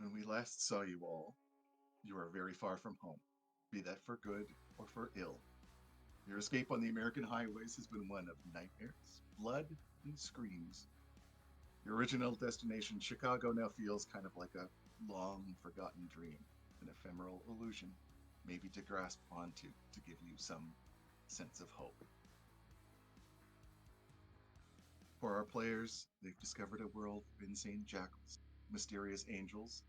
When we last saw you all, you are very far from home, be that for good or for ill. Your escape on the American highways has been one of nightmares, blood, and screams. Your original destination, Chicago, now feels kind of like a long forgotten dream, an ephemeral illusion, maybe to grasp onto to give you some sense of hope. For our players, they've discovered a world of insane jackals, mysterious angels,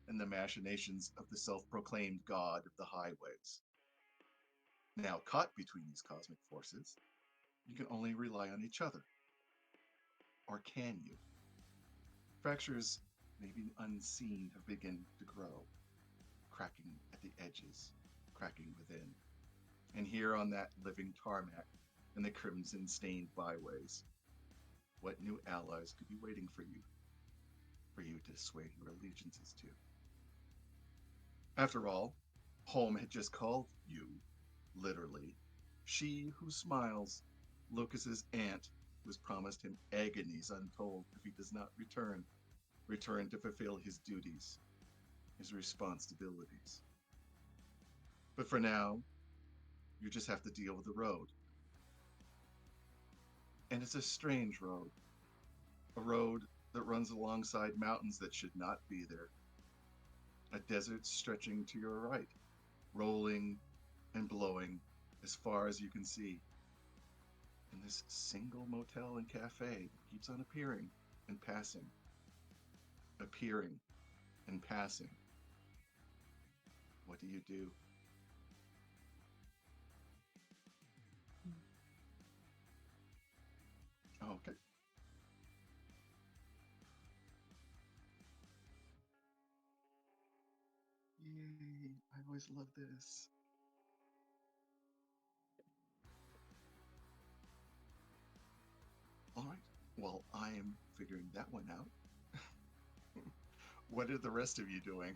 and the machinations of the self proclaimed god of the highways. Now, caught between these cosmic forces, you can only rely on each other. Or can you? Fractures, maybe unseen, have begun to grow, cracking at the edges, cracking within. And here on that living tarmac and the crimson stained byways, what new allies could be waiting for you to swear your allegiances to? After all, home had just called you, literally. She who smiles, Lucas's aunt, who has promised him agonies untold if he does not return to fulfill his duties, his responsibilities. But for now, you just have to deal with the road. And it's a strange road, a road that runs alongside mountains that should not be there, a desert stretching to your right, rolling and blowing as far as you can see. And this single motel and cafe that keeps on appearing and passing. What do you do? Oh, okay. Yay. I always love this. All right. Well, I am figuring that one out. What are the rest of you doing?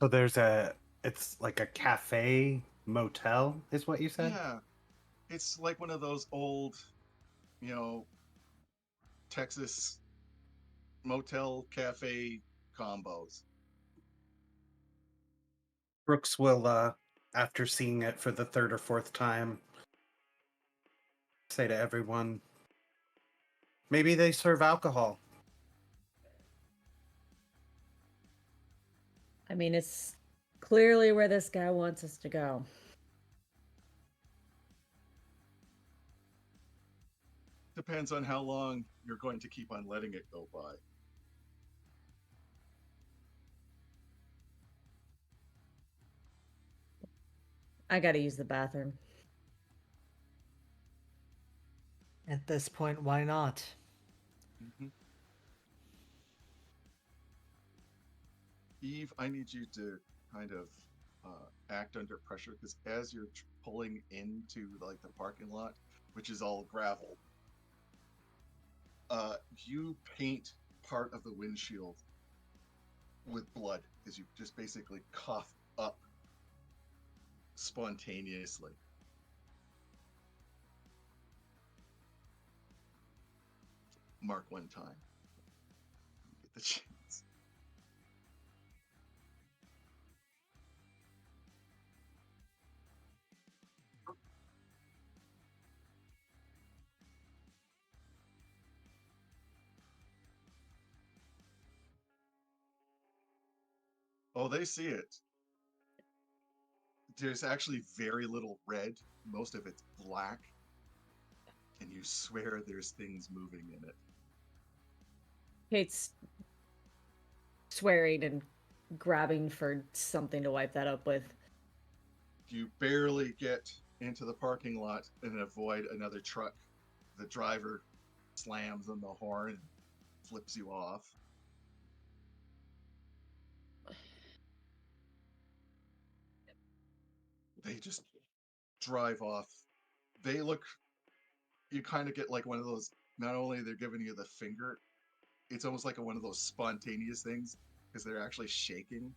So it's like a cafe motel, is what you said? Yeah, it's like one of those old, you know, Texas motel cafe combos. Brooks will, after seeing it for the third or fourth time, say to everyone, maybe they serve alcohol. I mean, it's clearly where this guy wants us to go. Depends on how long you're going to keep on letting it go by. I gotta use the bathroom. At this point, why not? Mm-hmm. Eve, I need you to kind of act under pressure because as you're pulling into like the parking lot, which is all gravel, you paint part of the windshield with blood as you just basically cough up spontaneously. Mark one time. Get the chance. Oh, they see it. There's actually very little red. Most of it's black, and you swear there's things moving in it. Kate's swearing and grabbing for something to wipe that up with. You barely get into the parking lot and avoid another truck. The driver slams on the horn and flips you off. They just drive off. They look, you kind of get like one of those, not only they're giving you the finger, it's almost like one of those spontaneous things because they're actually shaking.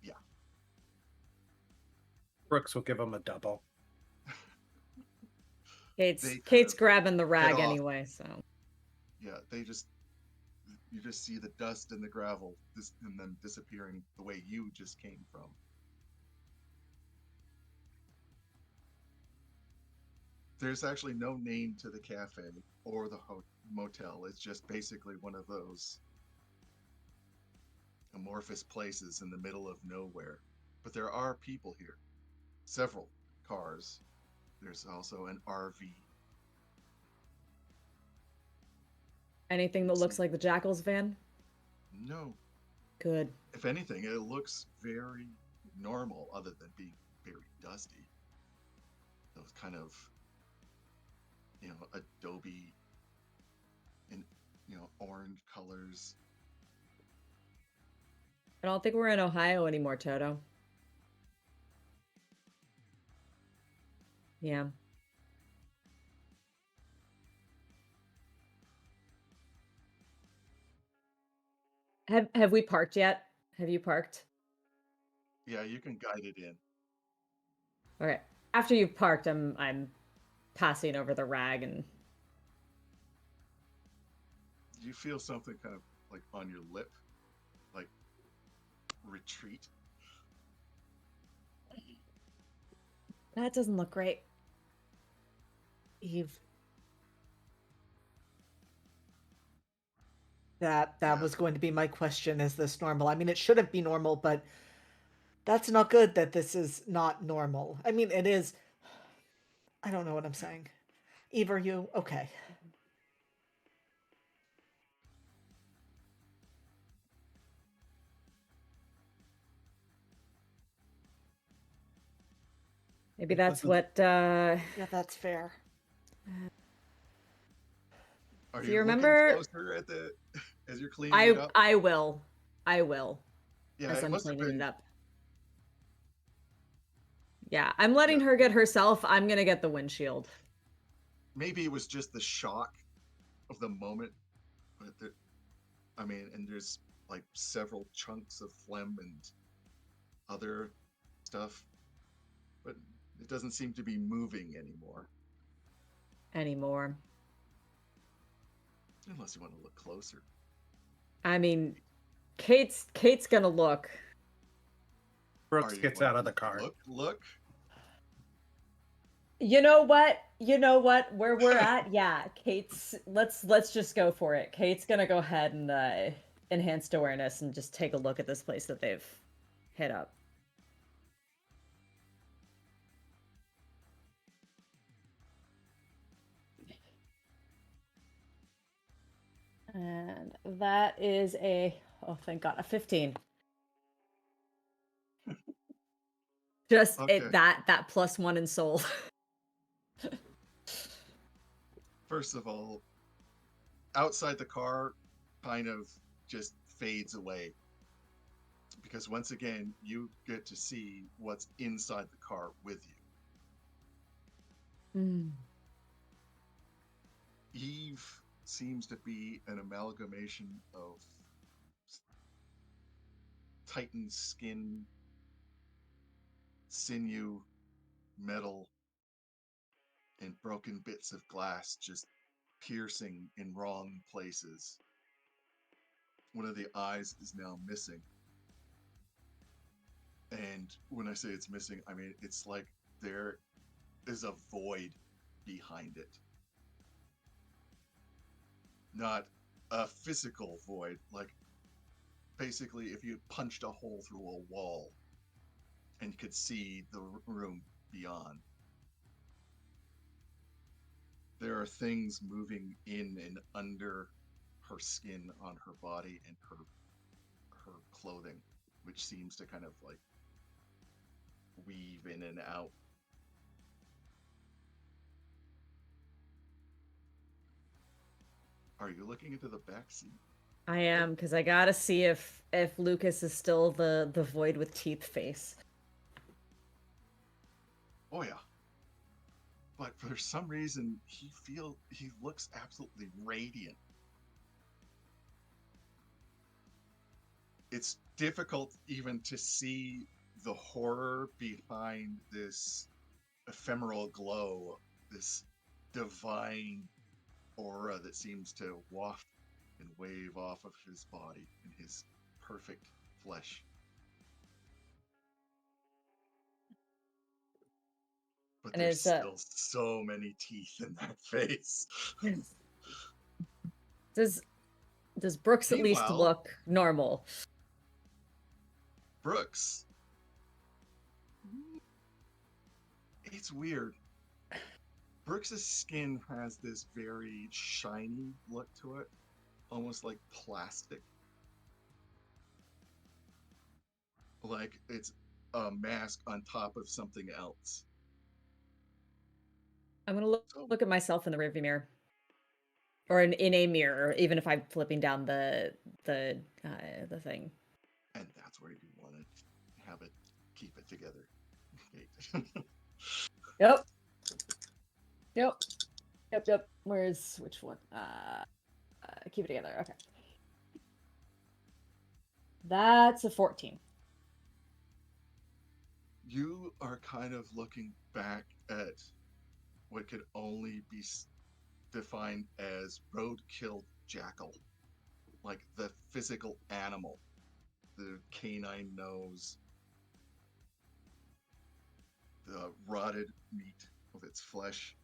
Yeah. Brooks will give him a double. Kate's they kind Kate's of grabbing the head rag off. anyway, so Yeah, you just see the dust and the gravel and then disappearing the way you just came from. There's actually no name to the cafe or the motel. It's just basically one of those amorphous places in the middle of nowhere. But there are people here, several cars. There's also an RV. anything that looks See, like the Jackal's van? no, Good. if anything, it looks very normal, other than being very dusty. Those kind of, adobe and orange colors. I don't think we're in Ohio anymore, Toto. Yeah. Have we parked yet? Have you parked? Yeah, you can guide it in. Okay. After you've parked, I'm passing over the rag and You feel something kind of like on your lip, like retreat. that doesn't look great. Eve. That Yeah, was going to be my question. Is this normal? I mean, it shouldn't be normal, but that's not good that this is not normal. I mean, it is. I don't know what I'm yeah. saying. Eve, are you okay? Maybe You put that's the. what Yeah, that's fair. Are do you you looking remember closer at the as you're cleaning it up? I will. I will Yeah, as it I'm must have cleaning it been. up. Yeah, I'm letting Yeah, her get herself. I'm gonna get the windshield. maybe it was just the shock of the moment, but I mean, and there's like several chunks of phlegm and other stuff, but it doesn't seem to be moving anymore. Anymore. Unless you want to look closer. I mean, Kate's gonna look. Are Brooks you gets going out of to the car. look? You know what? You know what? Where we're at, yeah. Kate's let's just go for it. Kate's gonna go ahead and enhanced awareness and just take a look at this place that they've hit up. And that is oh thank God, a 15. Just Okay. it that +1 in soul. First of all, outside the car kind of just fades away because once again you get to see what's inside the car with you. Mm. Eve seems to be an amalgamation of titan skin, sinew, metal, and broken bits of glass just piercing in wrong places. One of the eyes is now missing. And when I say it's missing, I mean it's like there is a void behind it. Not a physical void, like basically if you punched a hole through a wall and could see the room beyond. There are things moving in and under her skin on her body and her clothing, which seems to kind of like weave in and out. Are you looking into the back seat? I am because I gotta see if Lucas is still the void with teeth face. Oh yeah. But for some reason he looks absolutely radiant. It's difficult even to see the horror behind this ephemeral glow, this divine aura that seems to waft and wave off of his body and his perfect flesh. But And there's still so many teeth in that face. does Brooks at least Meanwhile, look normal? Brooks, it's weird. Brooks's skin has this very shiny look to it, almost like plastic. Like it's a mask on top of something else. I'm gonna look, So, look at myself in the rearview mirror, or in a mirror, even if I'm flipping down the thing. and that's where you want to have it, keep it together. Kate. Yep. Yep. Yep. Where's which one? Keep it together. Okay. That's a 14. You are kind of looking back at what could only be defined as road-killed jackal, like the physical animal, the canine nose, the rotted meat of its flesh,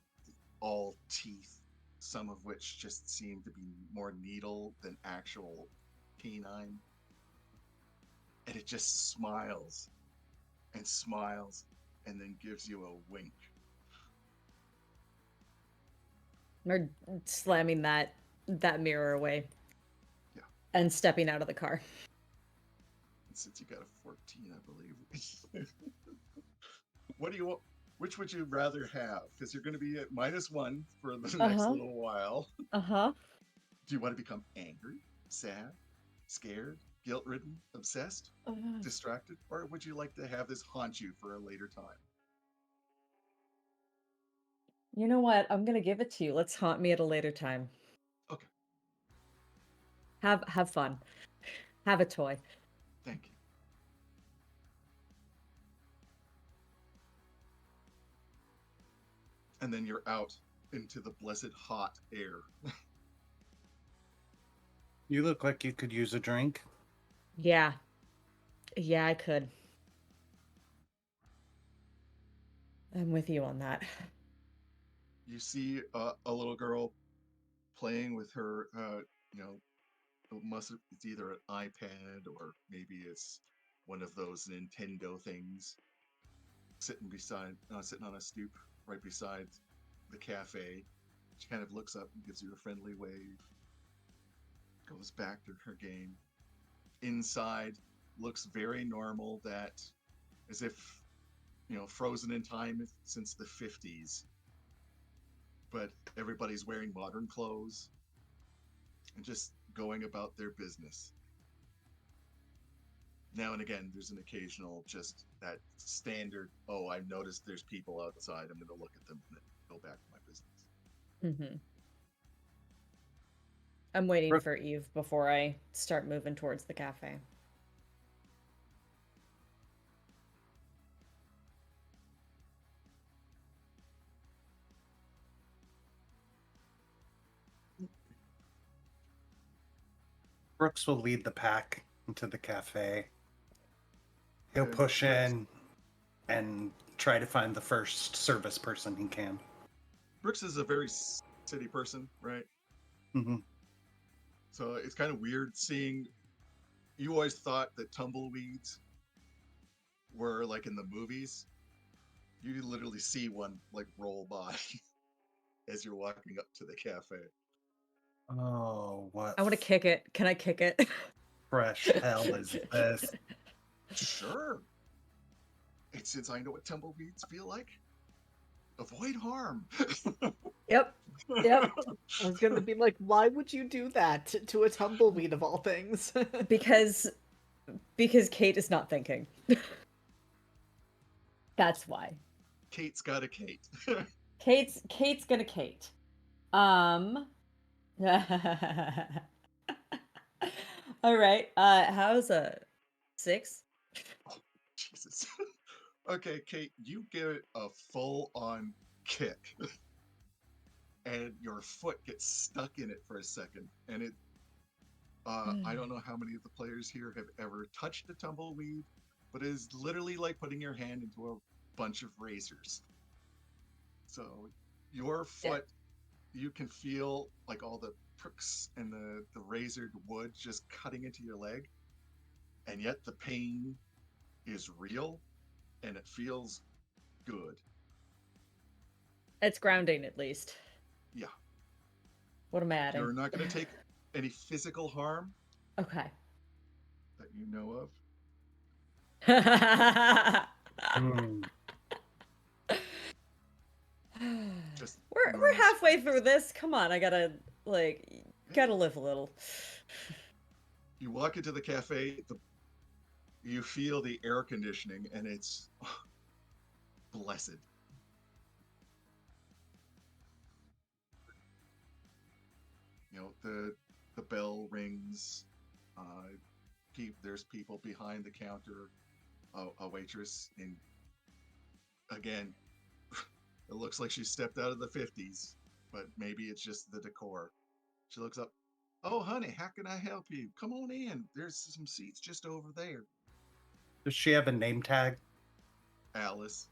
all teeth, some of which just seem to be more needle than actual canine. And it just smiles and smiles and then gives you a wink. We're slamming that mirror away. Yeah. And stepping out of the car. And since you got a 14, I believe. What do you want? Which would you rather have? Because you're going to be at -1 for the next little while. Uh-huh. Do you want to become angry, sad, scared, guilt-ridden, obsessed, distracted, or would you like to have this haunt you for a later time? You know what? I'm gonna give it to you. Let's haunt me at a later time. Okay, Have fun. Have a toy. thank you. And then you're out into the blessed hot air. You look like you could use a drink. Yeah. Yeah, I could. I'm with you on that. You see a little girl playing with her, it's either an iPad or maybe it's one of those Nintendo things, sitting on a stoop right beside the cafe. She kind of looks up and gives you a friendly wave, goes back to her game. Inside looks very normal, that as if, frozen in time since the 50s, but everybody's wearing modern clothes and just going about their business. Now and again, there's an occasional, just that standard, oh, I've noticed there's people outside, I'm going to look at them and then go back to my business. Mm-hmm. I'm waiting Brooke- for Eve before I start moving towards the cafe. Brooks will lead the pack into the cafe. He'll And push Brooks, in and try to find the first service person he can. Brooks is a very city person, right? Mm-hmm. So it's kind of weird seeing, you always thought that tumbleweeds were like in the movies. You literally see one like roll by as you're walking up to the cafe. Oh, what I want to kick it. Can I kick it? fresh hell is this? Sure. And since I know what tumbleweeds feel like, avoid harm. Yep. Yep. I was gonna be like, why would you do that to a tumbleweed of all things? Because Kate is not thinking. That's why. Kate's got a Kate. Kate's gonna Kate. All right. How's a 6? Oh, Jesus. Okay, Kate, you give it a full-on kick. and your foot gets stuck in it for a second, and it. I don't know how many of the players here have ever touched a tumbleweed, but it is literally like putting your hand into a bunch of razors. So your Yeah. foot, you can feel like all the pricks and the razored wood just cutting into your leg, and yet the pain is real and it feels good. It's grounding, at least. Yeah, What am I adding? you're not going to take any physical harm Okay. that you know of. Hmm. Just We're normal halfway through scratches. this. Come on, I gotta gotta live a little. You walk into the cafe, you feel the air conditioning, and it's blessed. The bell rings. Uh, there's people behind the counter. A waitress, and again, it looks like she stepped out of the 50s, but maybe it's just the decor. She looks up. Oh, honey, how can I help you? Come on in. There's some seats just over there. Does she have a name tag? Alice.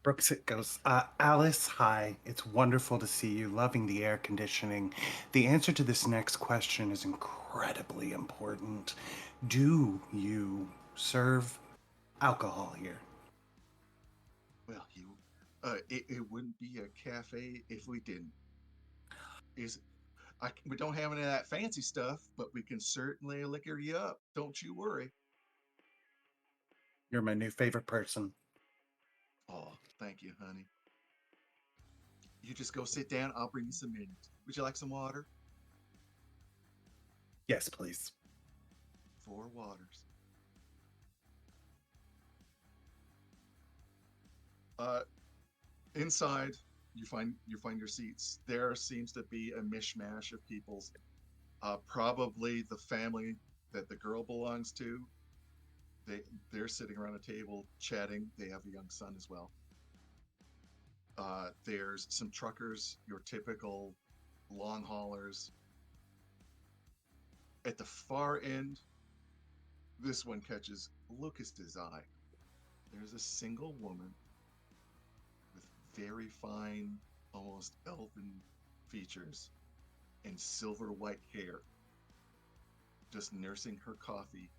Brooks it goes, Alice, hi. It's wonderful to see you. Loving the air conditioning. The answer to this next question is incredibly important. Do you serve alcohol here? Well, it wouldn't be a cafe if we didn't. Is we don't have any of that fancy stuff, but we can certainly liquor you up. Don't you worry. You're my new favorite person. Oh, thank you, honey. You just go sit down. I'll bring you some menus. Would you like some water? Yes, please. 4 waters. Uh, Inside, you find your seats. There seems to be a mishmash of peoples. Probably the family that the girl belongs to. They they're sitting around a table chatting. They have a young son as well. There's some truckers, your typical long haulers. At the far end, this one catches Lucas's eye. There's a single woman with very fine, almost elfin features and silver white hair, just nursing her coffee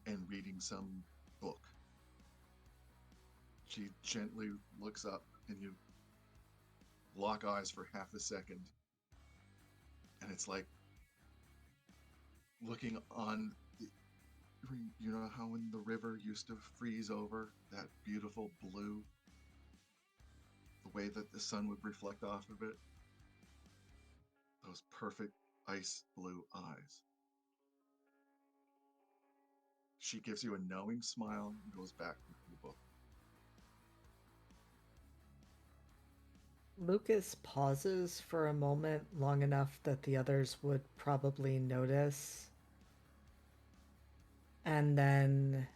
and reading some book. She gently looks up, and you lock eyes for half a second, and it's like looking on. You know how when the river used to freeze over, that beautiful blue, the way that the sun would reflect off of it, those perfect ice blue eyes. She gives you a knowing smile and goes back to the book. Lucas pauses for a moment long enough that the others would probably notice, and then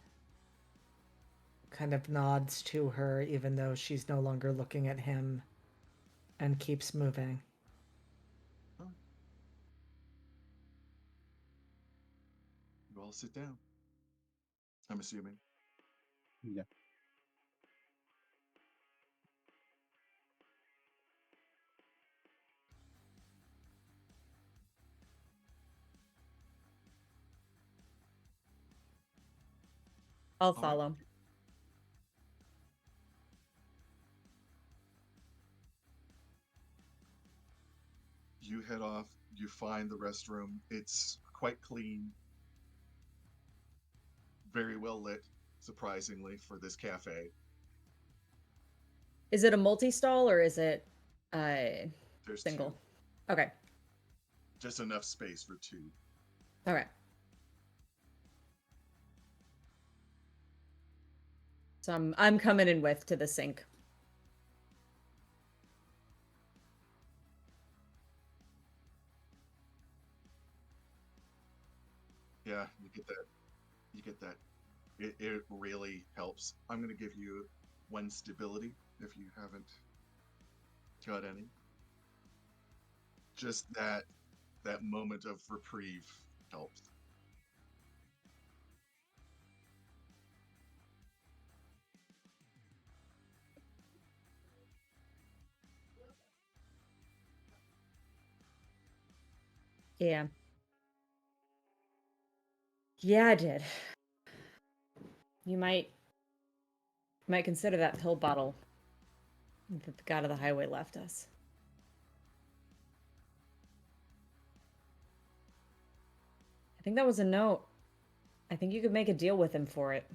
kind of nods to her even though she's no longer looking at him, and keeps moving. Oh, you all sit down. I'm assuming. Yeah. I'll All right. follow. You head off. You find the restroom. It's quite clean, very well lit, surprisingly, for this cafe. Is it a multi-stall or is it There's two, single? Okay. just enough space for two. Okay. So I'm coming in with to the sink. Yeah, you get that. You get that. It really helps. I'm going to give you 1 stability if you haven't Got any? Just that moment of reprieve helps. Yeah. Yeah, I did. You might consider that pill bottle that the god of the highway left us. I think that was a note. I think you could make a deal with him for it.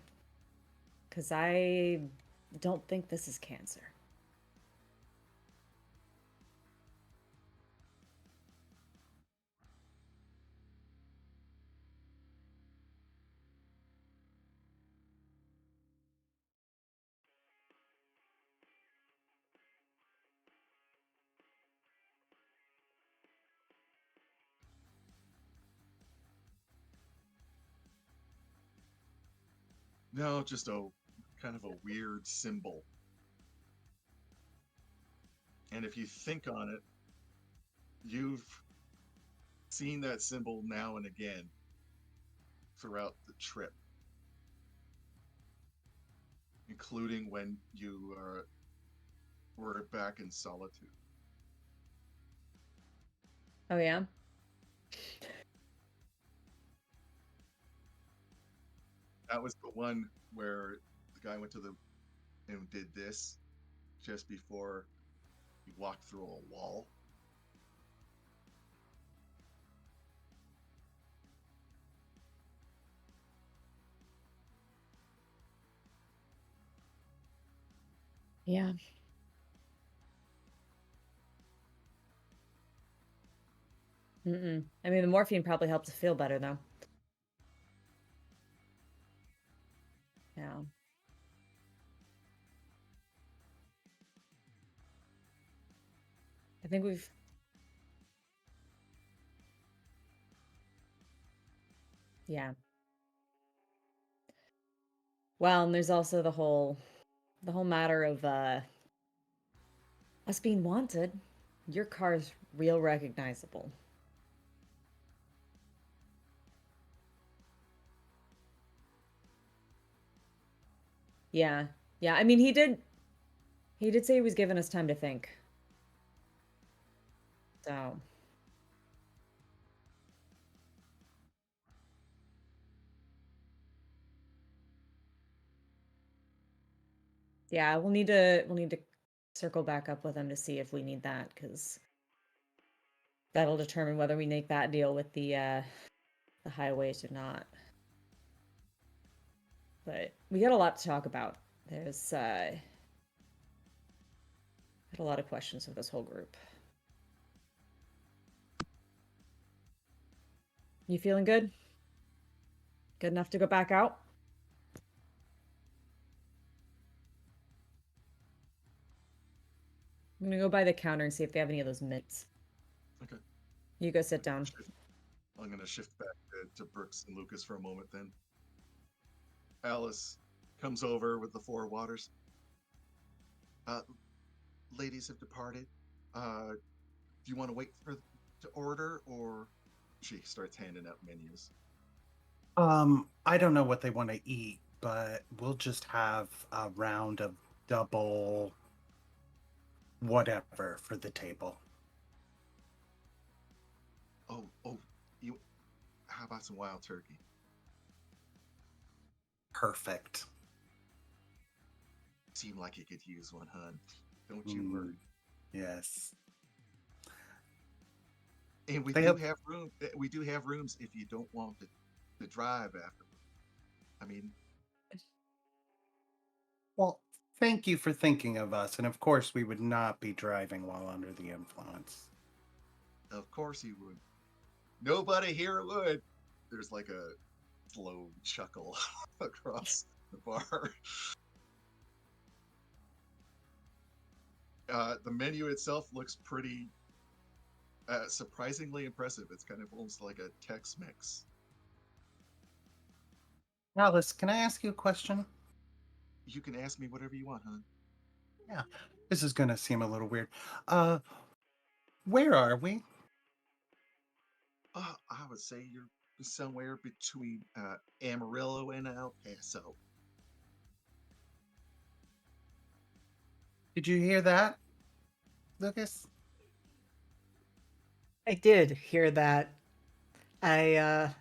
Because I don't think this is cancer. No, just a kind of a weird symbol. And if you think on it, you've seen that symbol now and again throughout the trip, including when you were back in solitude. Oh, yeah? That was the one where the guy went to the and did this just before he walked through a wall. Yeah. Mm-mm. I mean, the morphine probably helped to feel better, though. Yeah. I think we've... Yeah. Well, and there's also the whole matter of us being wanted. Your car's real recognizable. Yeah. Yeah, I mean, he did say he was giving us time to think. So, yeah, we'll need to circle back up with him to see if we need that, because that'll determine whether we make that deal with the highways or not. But we got a lot to talk about. There's had a lot of questions with this whole group. You feeling good? Good enough to go back out? I'm gonna go by the counter and see if they have any of those mints. Okay. You go sit down. I'm going to shift back to Brooks and Lucas for a moment then. Alice comes over with the four waters. Uh, ladies have departed. Do you want to wait for to order, or she starts handing out menus? I don't know what they want to eat, but we'll just have a round of double whatever for the table. Oh, you. How about some wild turkey? Perfect. Seem like you could use one, hun. Don't you worry. Yes. And we They do have- have room. We do have rooms if you don't want to drive afterward. I mean, Well, thank you for thinking of us, and of course, we would not be driving while under the influence. of course you would. Nobody here would. There's like a slow chuckle across the bar. The menu itself looks pretty surprisingly impressive. It's kind of almost like a Tex-Mex. Alice, can I ask you a question? You can ask me whatever you want, hon. Yeah. This is gonna seem a little weird. Uh, where are we? I would say you're somewhere between Amarillo and El Paso. Did you hear that, Lucas? I did hear that. I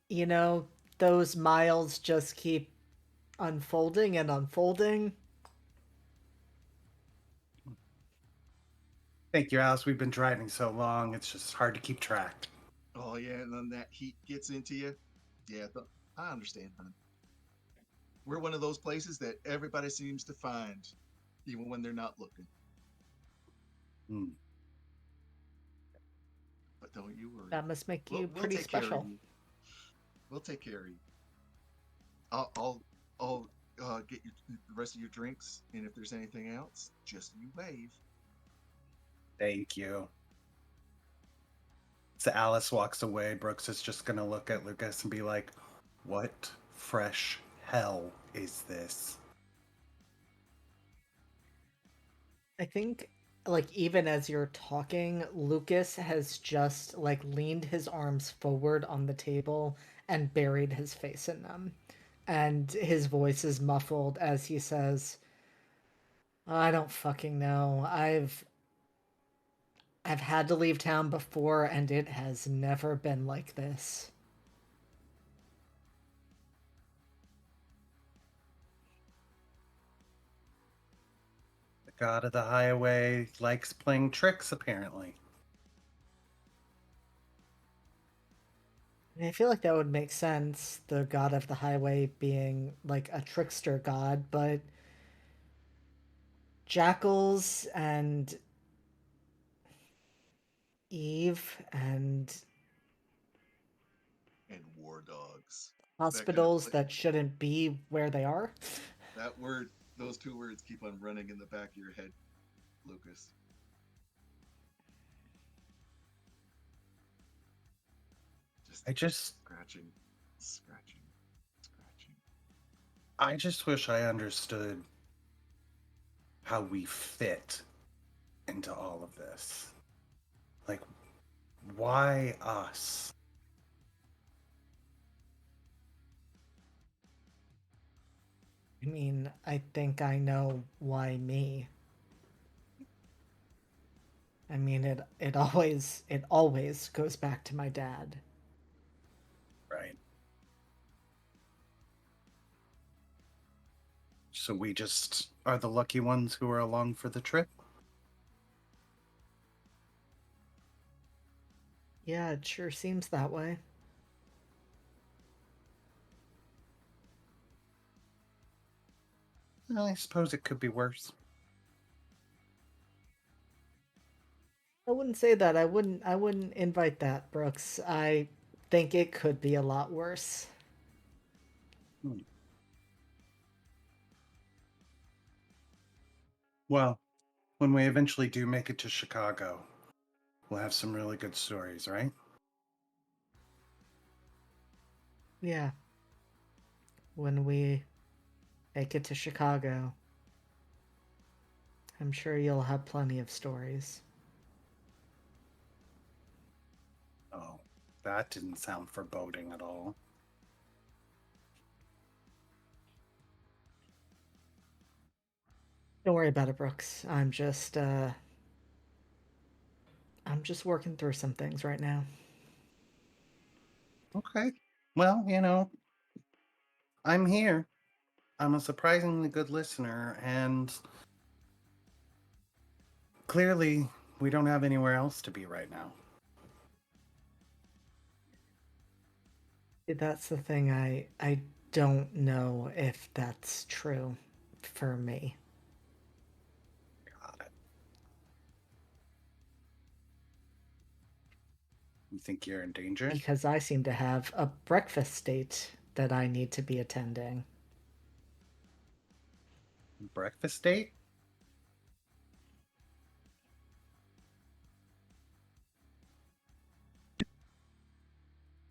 you know, those miles just keep unfolding and unfolding. Thank you, Alice. We've been driving so long, it's just hard to keep track. Oh yeah, and then that heat gets into you. Yeah, I understand, hon. We're one of those places that everybody seems to find, even when they're not looking. Hmm. But don't you worry. That must make you We'll pretty take care of special. you. We'll take care of you. I'll I'll, I'll get you the rest of your drinks, and if there's anything else, just you wave. Thank you. So Alice walks away. Brooks is just gonna look at Lucas and be like, "What fresh hell is this?" I think like even as you're talking, Lucas has just like leaned his arms forward on the table and buried his face in them. And his voice is muffled as he says, I don't fucking know. I've had to leave town before and it has never been like this. The god of the highway likes playing tricks, apparently. I feel like that would make sense, the god of the highway being like a trickster god, but jackals and Eve and And war dogs. That kind of hospitals that shouldn't be where they are. that word, those two words keep on running in the back of your head, Lucas. Just I just scratching, scratching, scratching. I just wish I understood how we fit into all of this. Like, why us? I mean, I think I know why me. I mean, it always goes back to my dad. Right. So we just are the lucky ones who are along for the trip? Yeah, it sure seems that way. Well, I suppose it could be worse. I wouldn't say that. I wouldn't invite that, Brooks. I think it could be a lot worse. Hmm. Well, when we eventually do make it to Chicago, we'll have some really good stories, right? Yeah. When we make it to Chicago, I'm sure you'll have plenty of stories. Oh, that didn't sound foreboding at all. Don't worry about it, Brooks. I'm just working through some things right now. Okay. Well, I'm here. I'm a surprisingly good listener, and clearly we don't have anywhere else to be right now. That's the thing. I don't know if that's true for me Got it. You think you're in danger? because I seem to have a breakfast date that I need to be attending. Breakfast date?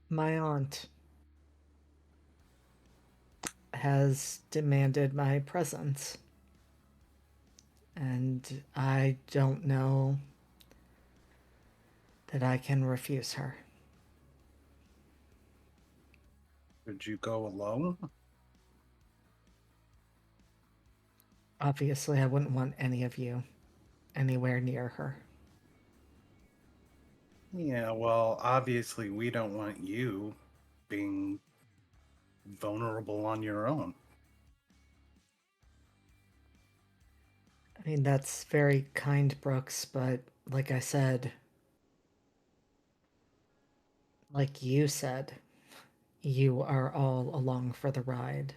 My aunt has demanded my presence. And I don't know that I can refuse her. Would you go alone? Obviously, I wouldn't want any of you anywhere near her. Yeah, well, obviously we don't want you being vulnerable on your own. I mean, that's very kind, Brooks, but like I said, like you said, you are all along for the ride.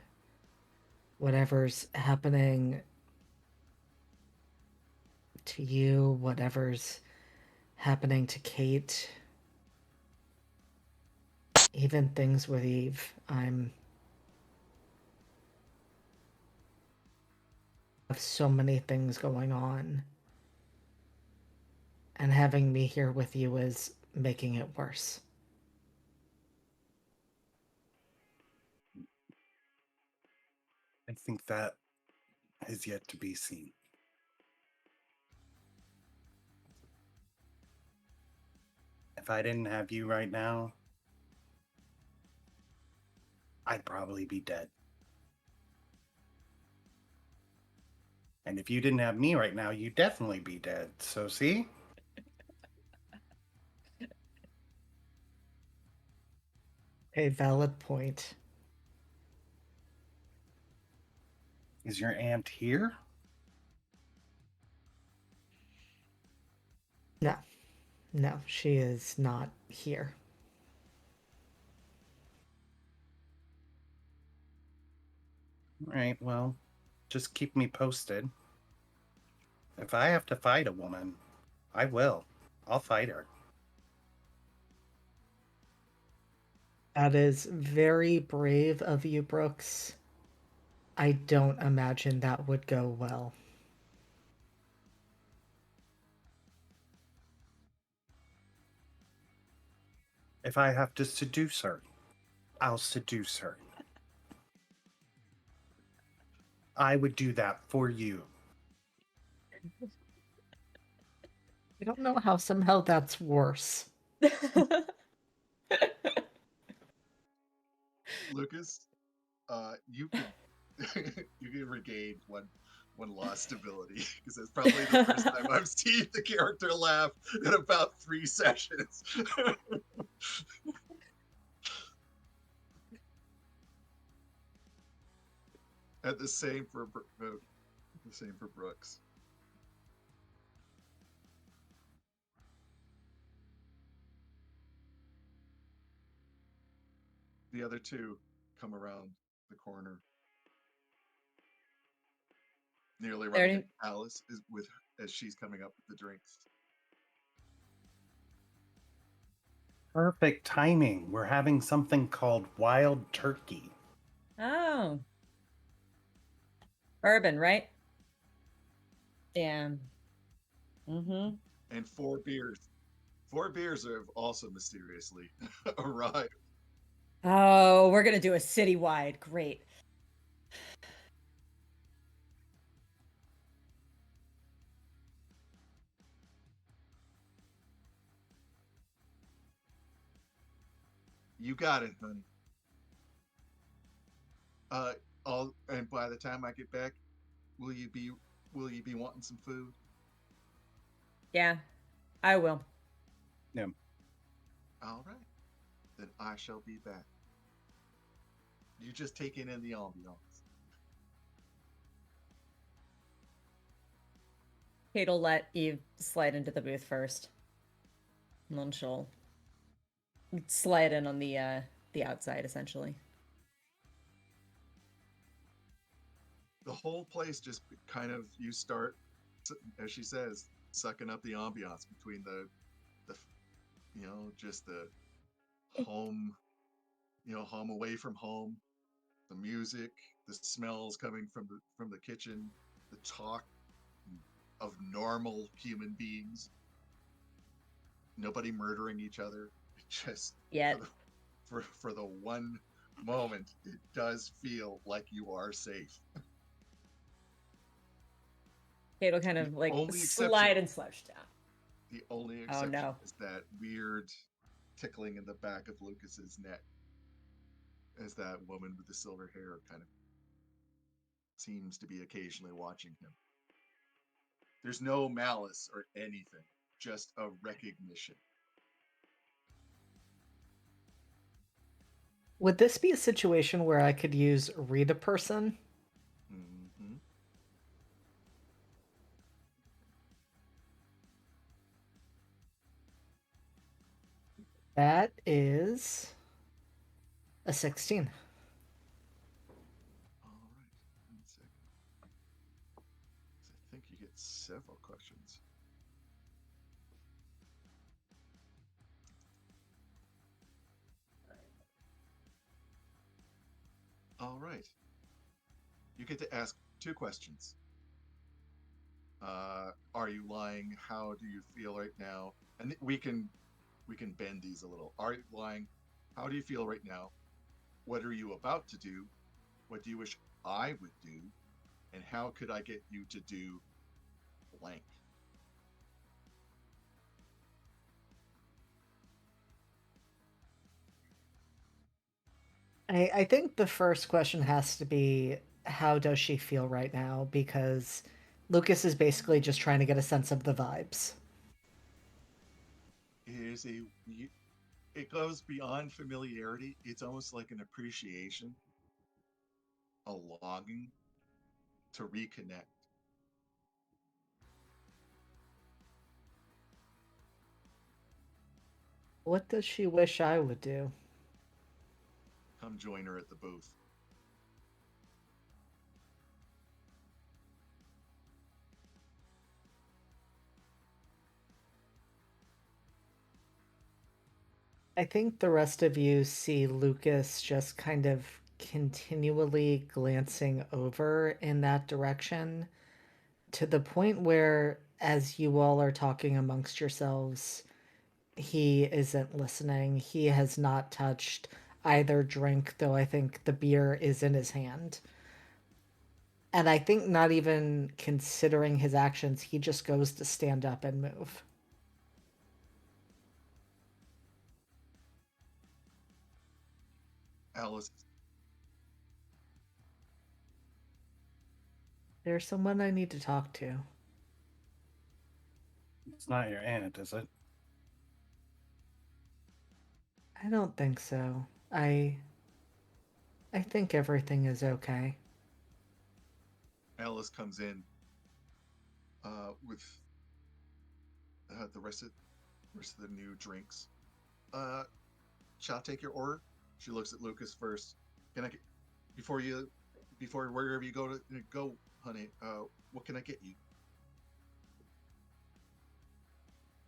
Whatever's happening to you, whatever's happening to Kate, even things with Eve, I'm have so many things going on. And having me here with you is making it worse. I think that is yet to be seen. If I didn't have you right now, I'd probably be dead. And if you didn't have me right now, you'd definitely be dead. So, see? A valid point. Is your aunt here? No, no, she is not here. All right, well, just keep me posted. If I have to fight a woman, I will. I'll fight her. That is very brave of you, Brooks. I don't imagine that would go well. If I have to seduce her, I'll seduce her. I would do that for you. I don't know how somehow that's worse. Lucas, you could you can regain one lost ability because it's probably the first time I've seen the character laugh in about 3 sessions. And the same for Brooks. The other two come around the corner, nearly running into Alice is with as she's coming up with the drinks. Perfect timing. We're having something called wild turkey. Oh. Bourbon, right? Yeah. Mm-hmm. And 4 beers. 4 beers have also mysteriously arrived. Oh, we're gonna do a citywide. Great. You got it, honey. Uh, all and by the time I get back, will you be will you be wanting some food? Yeah, I will. Yeah. All right, then I shall be back. You just taking in the ambiance. Kate'll let Eve slide into the booth first. And then she'll slide in on the outside, essentially. The whole place just kind of you start, as she says, sucking up the ambiance between the just the home, home away from home, the music, the smells coming from the kitchen, the talk of normal human beings, nobody murdering each other. It just Yet. for the one moment, it does feel like you are safe. Kato kind The of like only exception, slide and slouch down. the only Oh exception no. is that weird tickling in the back of Lucas's neck as that woman with the silver hair kind of seems to be occasionally watching him. There's no malice or anything, just a recognition. Would this be a situation where I could use read a person? Mm-hmm. That is a 16. All right, 1 second. I think you get several questions. All right. You get to ask 2 questions. Are you lying? How do you feel right now? And we can bend these a little. Are you lying? How do you feel right now? What are you about to do? What do you wish I would do? And how could I get you to do blank? I think the first question has to be how does she feel right now? Because Lucas is basically just trying to get a sense of the vibes. It is it goes beyond familiarity. It's almost like an appreciation, a longing to reconnect. What does she wish I would do? Come join her at the booth. I think the rest of you see Lucas just kind of continually glancing over in that direction to the point where, as you all are talking amongst yourselves, he isn't listening. He has not touched either drink, though I think the beer is in his hand. And I think not even considering his actions, he just goes to stand up and move. Alice, There's someone I need to talk to. It's not your aunt, is it? I don't think so. I think everything is okay. Alice comes in with the rest of the new drinks. Uh, shall I take your order? She looks at Lucas first. Can I get before you before wherever you go, honey? What can I get you?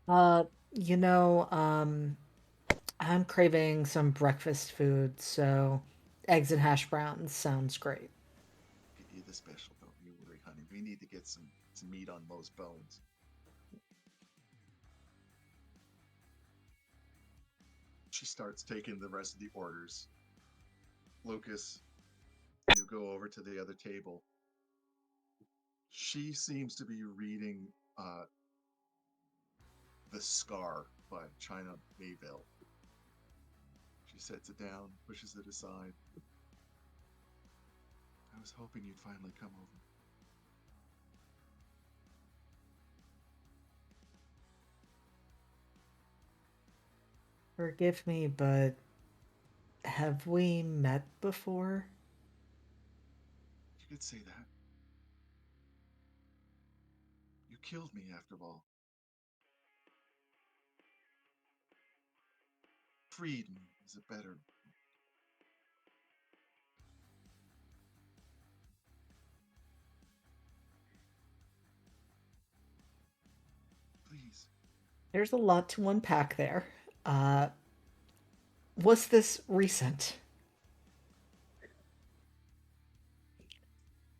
Uh, you know, I'm craving some breakfast food, so eggs and hash browns sounds great. Get you the special. Don't you worry, honey. We need to get some meat on those bones. She starts taking the rest of the orders. Lucas, you go over to the other table. She seems to be reading The Scar by China Mayville. She sets it down, pushes it aside. I was hoping you'd finally come over. Forgive me, but have we met before? You could say that. You killed me after all. Freed me is a better. Please, There's a lot to unpack there. Uh, was this recent?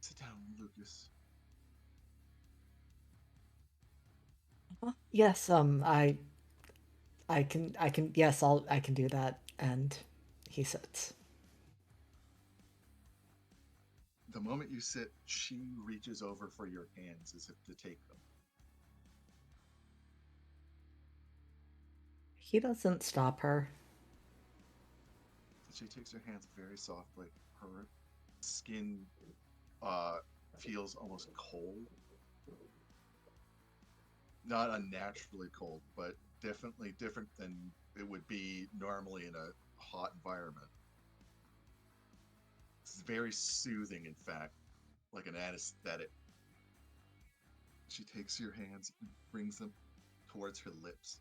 sit down, Lucas. Yes, I can do that. And he sits. The moment you sit, she reaches over for your hands as if to take them. He doesn't stop her. She takes her hands very softly. Her skin uh, feels almost cold. Not unnaturally cold, but definitely different than it would be normally in a hot environment. It's very soothing, in fact, like an anesthetic. She takes your hands and brings them towards her lips.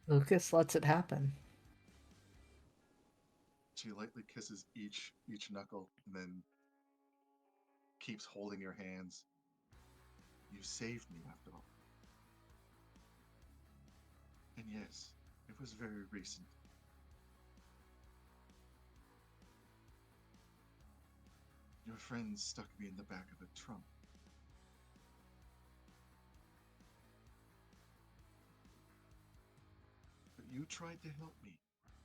Lucas lets it happen. She lightly kisses each knuckle and then keeps holding your hands. You saved me after all. And yes, it was very recent. Your friends stuck me in the back of a trunk. But you tried to help me.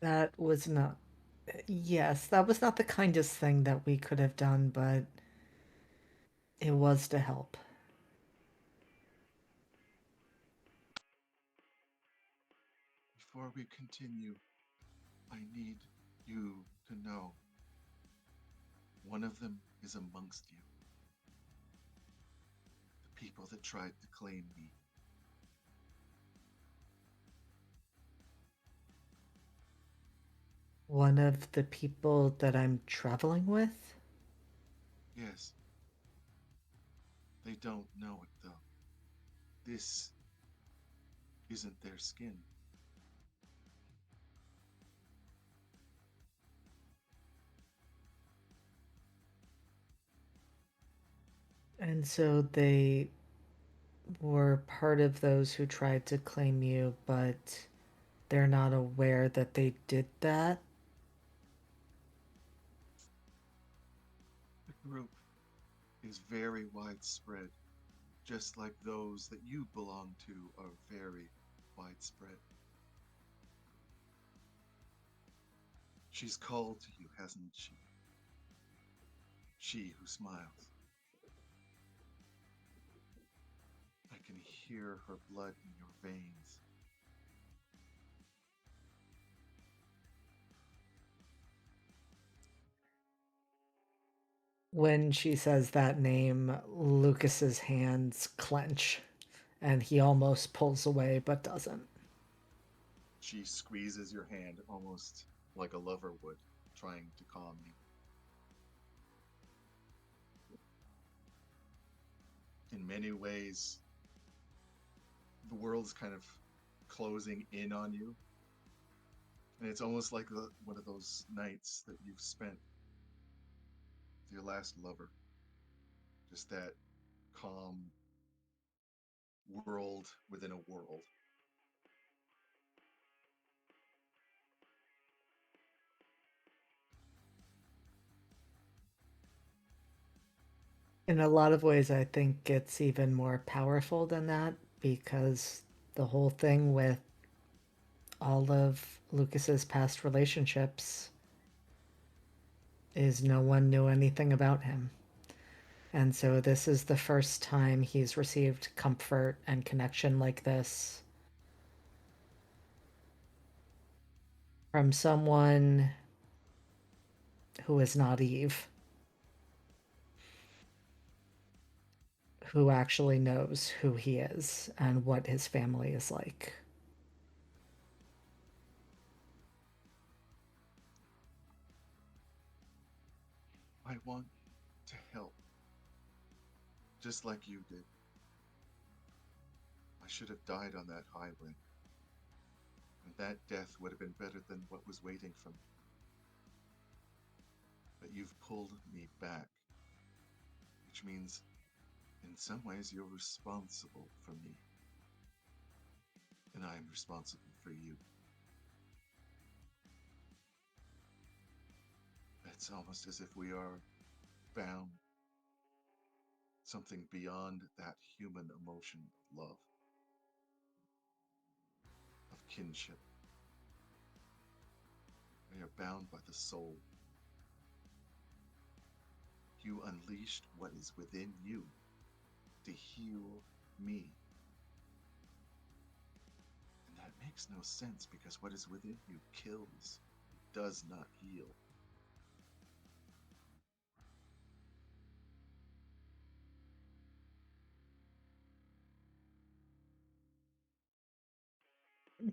That was not. Yes, that was not the kindest thing that we could have done, but it was to help. Before we continue, I need you to know one of them is amongst you. The people that tried to claim me. One of the people that I'm traveling with? Yes. They don't know it though. This isn't their skin. And so they were part of those who tried to claim you, but they're not aware that they did that? The group is very widespread, just like those that you belong to are very widespread. She's called to you, hasn't she? She who smiles. I can hear her blood in your veins. When she says that name, Lucas's hands clench and he almost pulls away but doesn't. She squeezes your hand almost like a lover would, trying to calm you. In many ways, the world's kind of closing in on you. And it's almost like one of those nights that you've spent with your last lover. Just that calm world within a world. In a lot of ways, I think it's even more powerful than that because the whole thing with all of Lucas's past relationships is no one knew anything about him. And so this is the first time he's received comfort and connection like this from someone who is not Eve, who actually knows who he is and what his family is like. I want to help, just like you did. I should have died on that highway, and that death would have been better than what was waiting for me. But you've pulled me back, which means in some ways you're responsible for me, and I am responsible for you. It's almost as if we are bound, something beyond that human emotion of love, of kinship. We are bound by the soul. You unleashed what is within you to heal me. And that makes no sense because what is within you kills, it does not heal.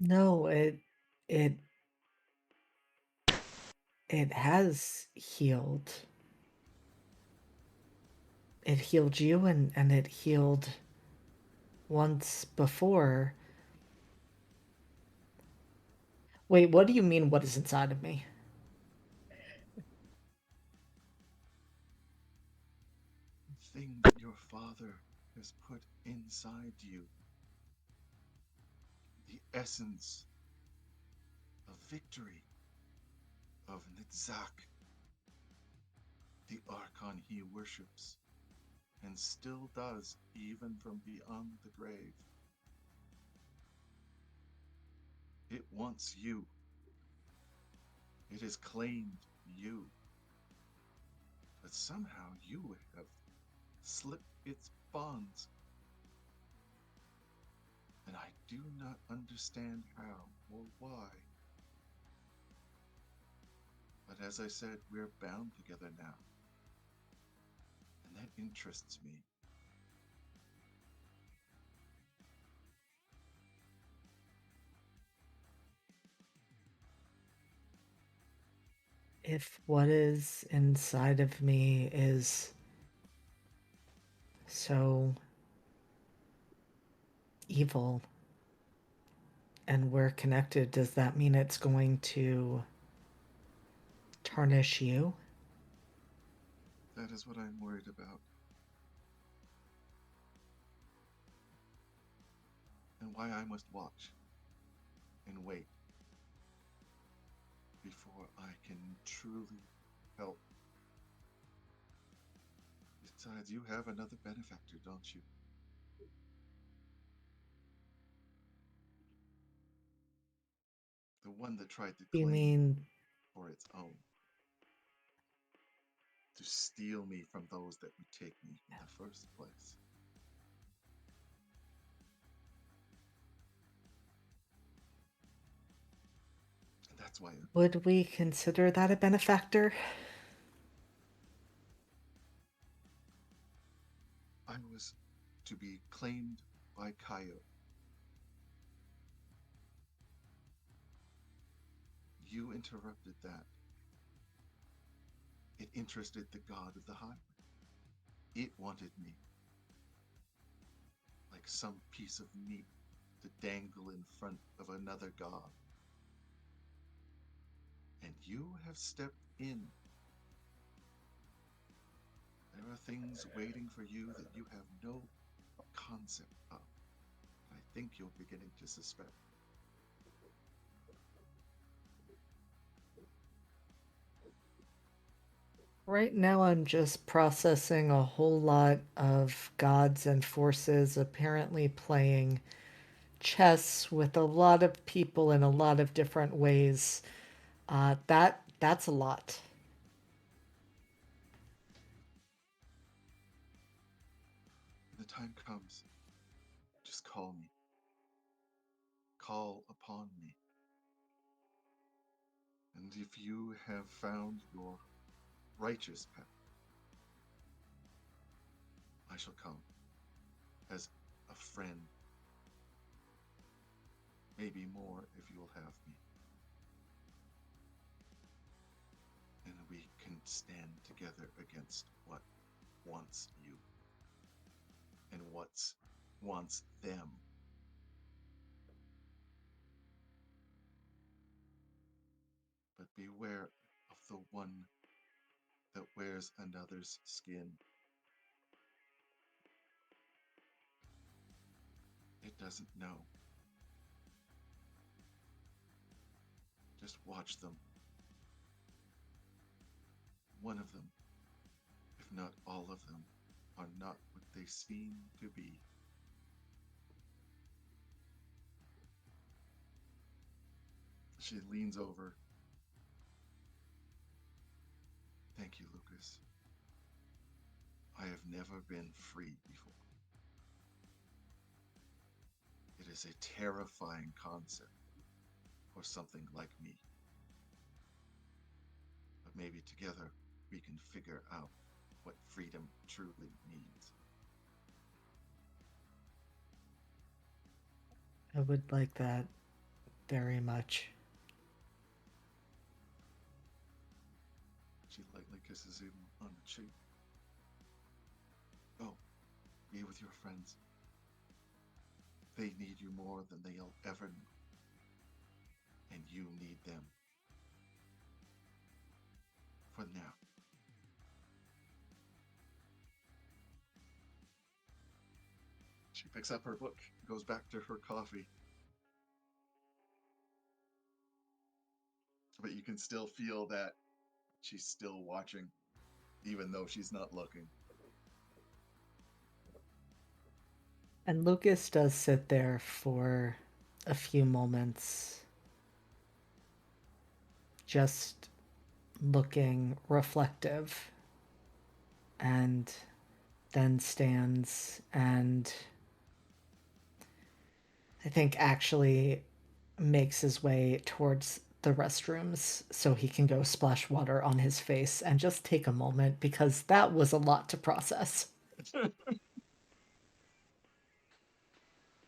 No, it it has healed. It healed you and it healed once before. Wait, what do you mean what is inside of me? The thing that your father has put inside you, the essence of victory, of Nitzak, the Archon he worships, and still does even from beyond the grave. It wants you. It has claimed you. But somehow you have slipped its bonds. And I do not understand how or why. But as I said, we're bound together now. And that interests me. If what is inside of me is so evil and we're connected, does that mean it's going to tarnish you? That is what I'm worried about. And why I must watch and wait before I can truly help. Besides, you have another benefactor, don't you? The one that tried to You claim mean for its own, to steal me from those that would take me in the first place. And that's why would we consider that a benefactor? I was to be claimed by Kaio. You interrupted that. It interested the god of the highway. It wanted me, like some piece of meat to dangle in front of another god. And you have stepped in. There are things waiting for you that you have no concept of. I think you're beginning to suspect. Right now, I'm just processing a whole lot of gods and forces apparently playing chess with a lot of people in a lot of different ways. That's a lot. When the time comes, just call me. Call upon me. And if you have found your righteous path, I shall come as a friend, maybe more if you will have me. And we can stand together against what wants you and what wants them. But beware of the one that wears another's skin. It doesn't know. Just watch them. One of them, if not all of them, are not what they seem to be. She leans over Thank you, Lucas. I have never been free before. It is a terrifying concept for something like me. But maybe together we can figure out what freedom truly means. I would like that very much. She lightly kisses him on the cheek. Go, be with your friends. They need you more than they'll ever know. And you need them. For now. She picks up her book, goes back to her coffee. But you can still feel that she's still watching, even though she's not looking. And Lucas does sit there for a few moments, just looking reflective, and then stands and I think actually makes his way towards the restrooms so he can go splash water on his face and just take a moment because that was a lot to process.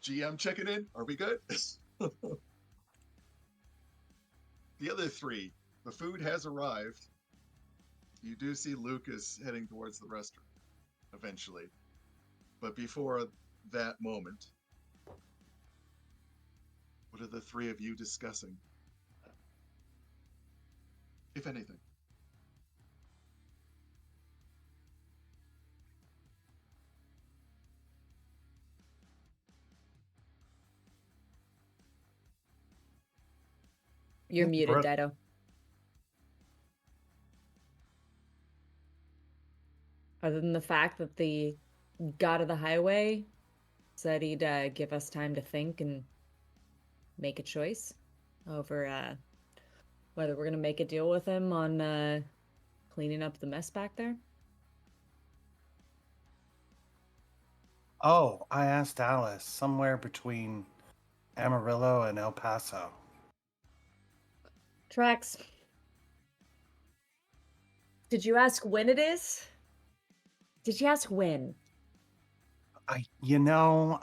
GM checking in. Are we good? The other three, the food has arrived. You do see Lucas heading towards the restaurant eventually. But before that moment, what are the three of you discussing? If anything. You're muted, Brooke. Dido. Other than the fact that the god of the highway said he'd give us time to think and make a choice over whether we're going to make a deal with him on cleaning up the mess back there. Oh, I asked Alice somewhere between Amarillo and El Paso. Trax. Did you ask when it is? Did you ask when?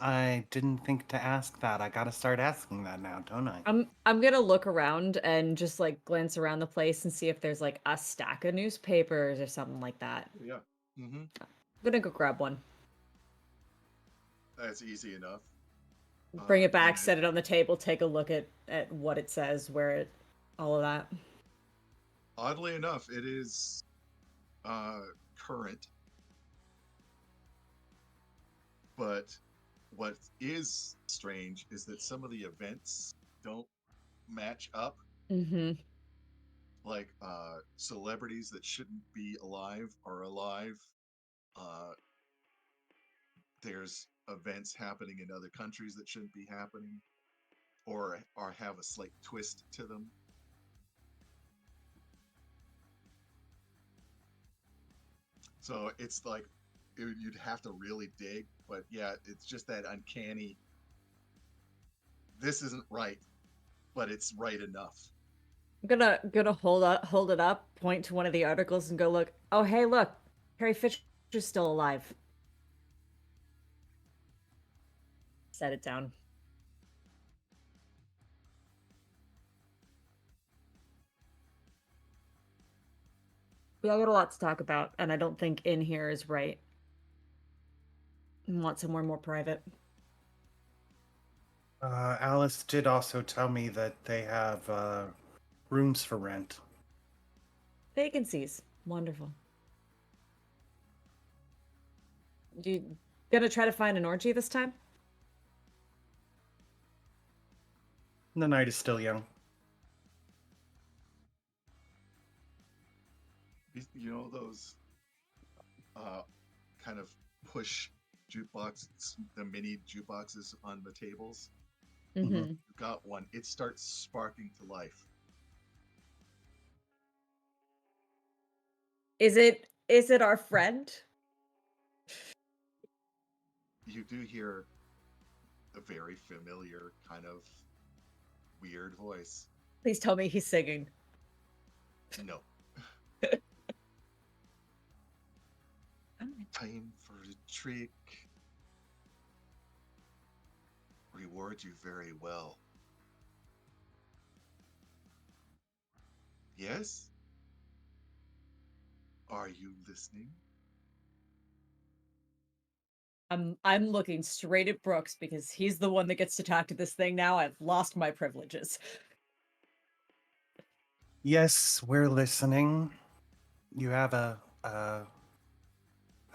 I didn't think to ask that. I gotta start asking that now, don't I? I'm gonna look around and just like glance around the place and see if there's like a stack of newspapers or something like that. Yeah. Mm-hmm. I'm gonna go grab one. That's easy enough. Bring it back, And set it on the table, take a look at what it says, where it, all of that. oddly enough, it is current. But what is strange is that some of the events don't match up. Mm-hmm. Like celebrities that shouldn't be alive are alive. Uh, there's events happening in other countries that shouldn't be happening, or have a slight twist to them. So it's like you'd have to really dig, but yeah, it's just that uncanny. This isn't right, but it's right enough. I'm gonna hold it up, point to one of the articles, and go look. Oh, hey, look, Carrie Fisher's still alive. Set it down. We all got a lot to talk about, and I don't think in here is right. I want somewhere more private. Alice did also tell me that they have rooms for rent. Vacancies. Wonderful. You gonna try to find an orgy this time? The night is still young. You know those uh, kind of push jukeboxes, the mini jukeboxes on the tables. Mm-hmm. Mhm. You got one. It starts sparking to life. Is it our friend? You do hear a very familiar kind of weird voice. Please tell me he's singing. No. Time for a trick. Reward you very well. Yes? Are you listening? I'm looking straight at Brooks because he's the one that gets to talk to this thing now. I've lost my privileges. Yes, we're listening. You have a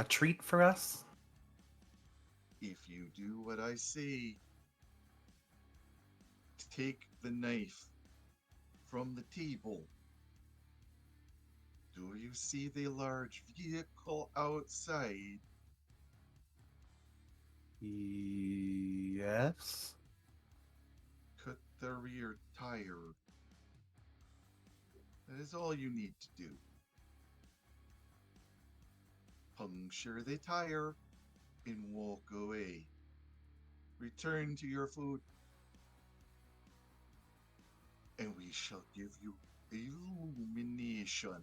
treat for us? If you do what I say, take the knife from the table. Do you see the large vehicle outside? Yes. Cut the rear tire. That is all you need to do. Puncture the tire and walk away. Return to your food, and we shall give you illumination,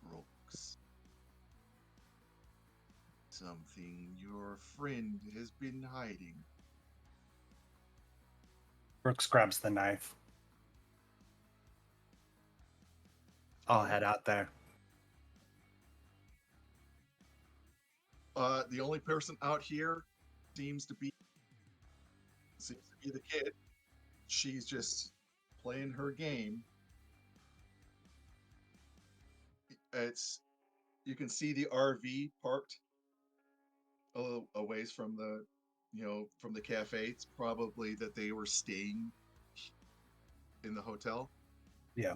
Brooks. Something your friend has been hiding. Brooks grabs the knife. I'll head out there. The only person out here seems to be the kid. She's just playing her game. It's you can see the RV parked a ways from the from the cafe. It's probably that they were staying in the hotel. Yeah.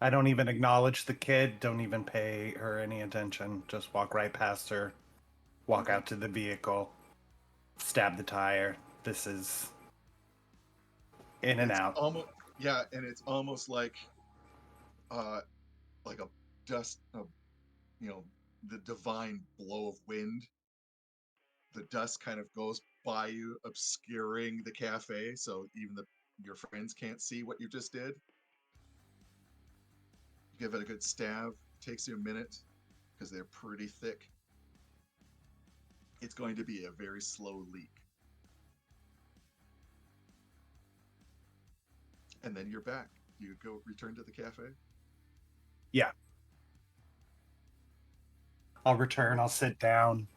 I don't even acknowledge the kid, don't even pay her any attention. Just walk right past her, walk out to the vehicle, stab the tire. This is in and It's out. almost and it's almost uh like a dust the divine blow of wind. The dust kind of goes by you, obscuring the cafe, so even your friends can't see what you just did. You give it a good stab. It takes you a minute because they're pretty thick. It's going to be a very slow leak. And then you're back. You go return to the cafe. Yeah. I'll return, Right. I'll sit down.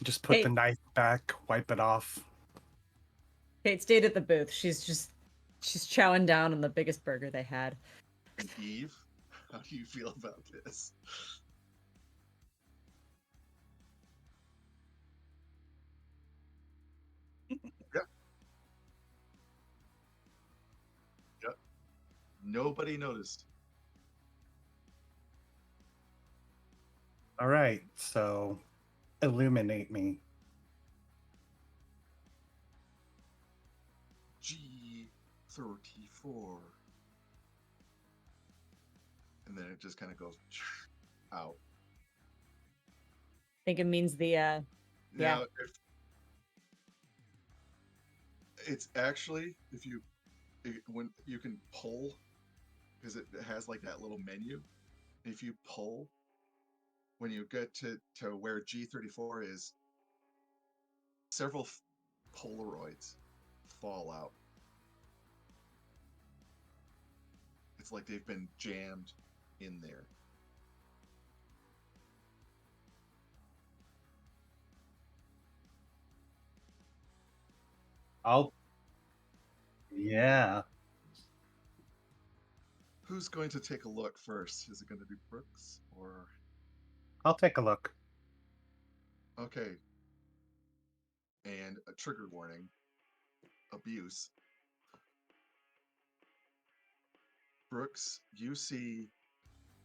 Just put the Kate, knife back, wipe it off. Kate stayed at the booth. She's chowing down on the biggest burger they had. And Eve, how do you feel about this? Yeah, yeah. Nobody noticed. All right, so illuminate me. G34. And then it just kind of goes out. I think it means the yeah. Now, if it's actually when you can pull because it has like that little menu. If you pull when you get to where G34 is, several Polaroids fall out. It's like they've been jammed in there. Yeah. Who's going to take a look first? Is it going to be Brooks or I'll take a look. okay? And a trigger warning: abuse. Brooks, you see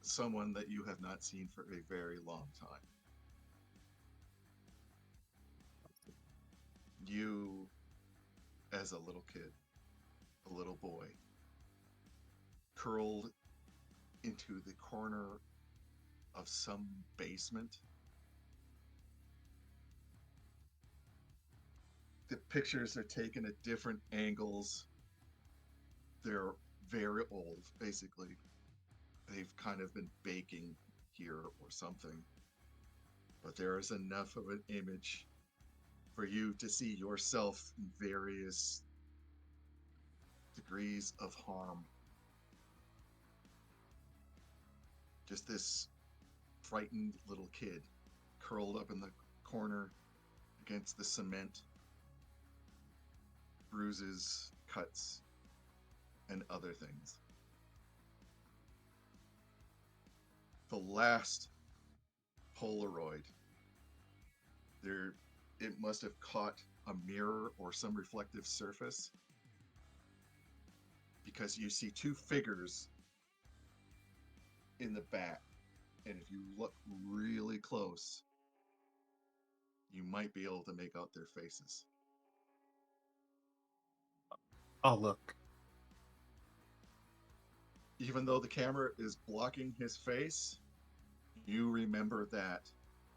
someone that you have not seen for a very long time. You, as a little kid, a little boy, curled into the corner of some basement. The pictures are taken at different angles. They're very old, basically. They've kind of been baking here or something. But there is enough of an image for you to see yourself in various degrees of harm. Just this frightened little kid curled up in the corner against the cement, bruises, cuts, and other things. The last Polaroid, there, it must have caught a mirror or some reflective surface, because you see two figures in the back, and if you look really close, you might be able to make out their faces. I'll look. Even though the camera is blocking his face, you remember that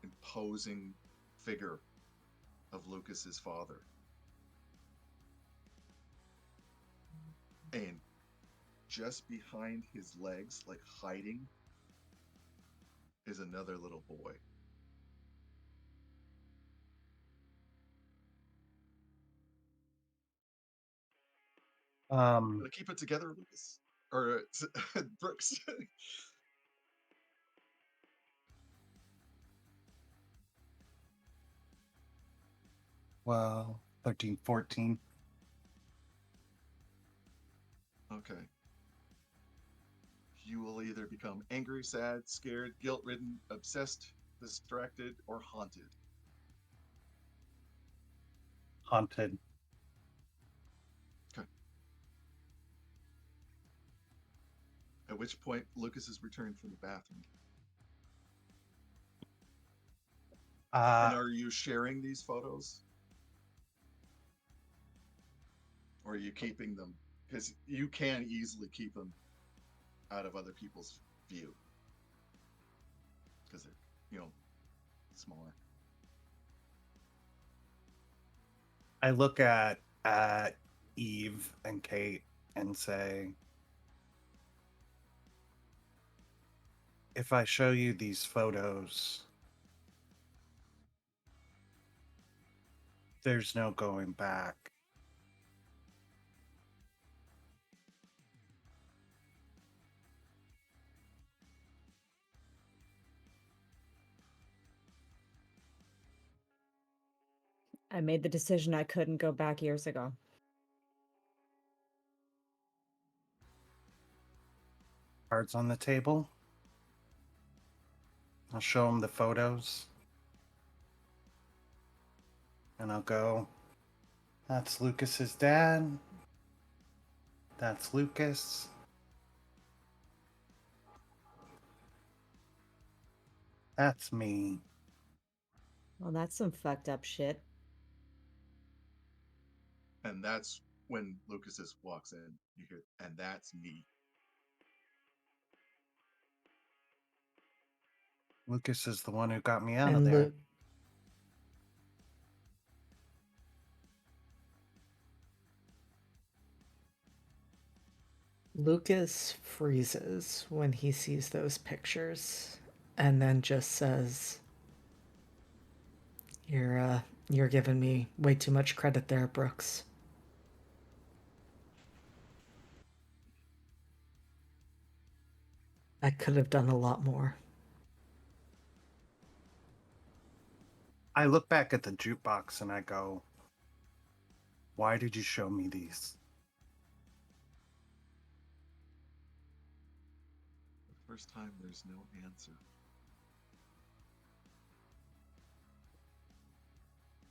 imposing figure of Lucas's father. And just behind his legs, like hiding, is another little boy. Gotta keep it together, Lucas. Or Brooks. Well, 13, 14. Okay. You will either become angry, sad, scared, guilt ridden, obsessed, distracted, or haunted. Haunted. Okay. At which point, Lucas is returned from the bathroom. And are you sharing these photos? Or are you keeping them? Because you can easily keep them out of other people's view. Because they're, smaller. I look at Eve and Kate and say, if I show you these photos, there's no going back. I made the decision I couldn't go back years ago. Cards on the table. I'll show him the photos. And I'll go, that's Lucas's dad. That's Lucas. That's me. Well, that's some fucked up shit. And that's when Lucas just walks in. You hear, and that's me. Lucas is the one who got me out of And there. Lucas freezes when he sees those pictures and then just says, You're giving me way too much credit there, Brooks. I could have done a lot more. I look back at the jukebox and I go, why did you show me these? For the first time, there's no answer.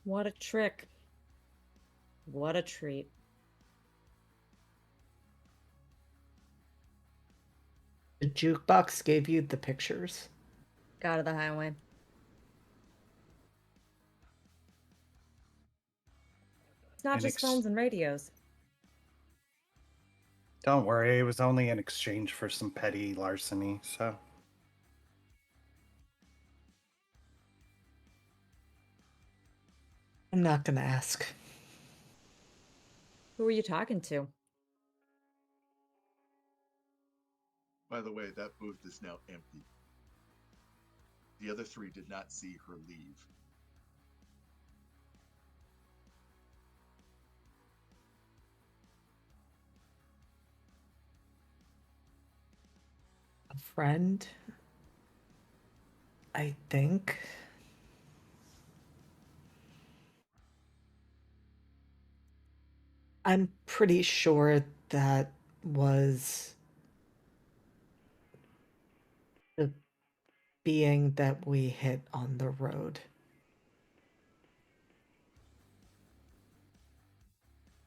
What a trick. What a treat. The jukebox gave you the pictures? Out of the highway. It's not In just ex- phones and radios. Don't worry, it was only in exchange for some petty larceny, so. I'm not gonna ask. Who were you talking to? By the way, that booth is now empty. The other three did not see her leave. A friend? I think. I'm pretty sure that was the being that we hit on the road.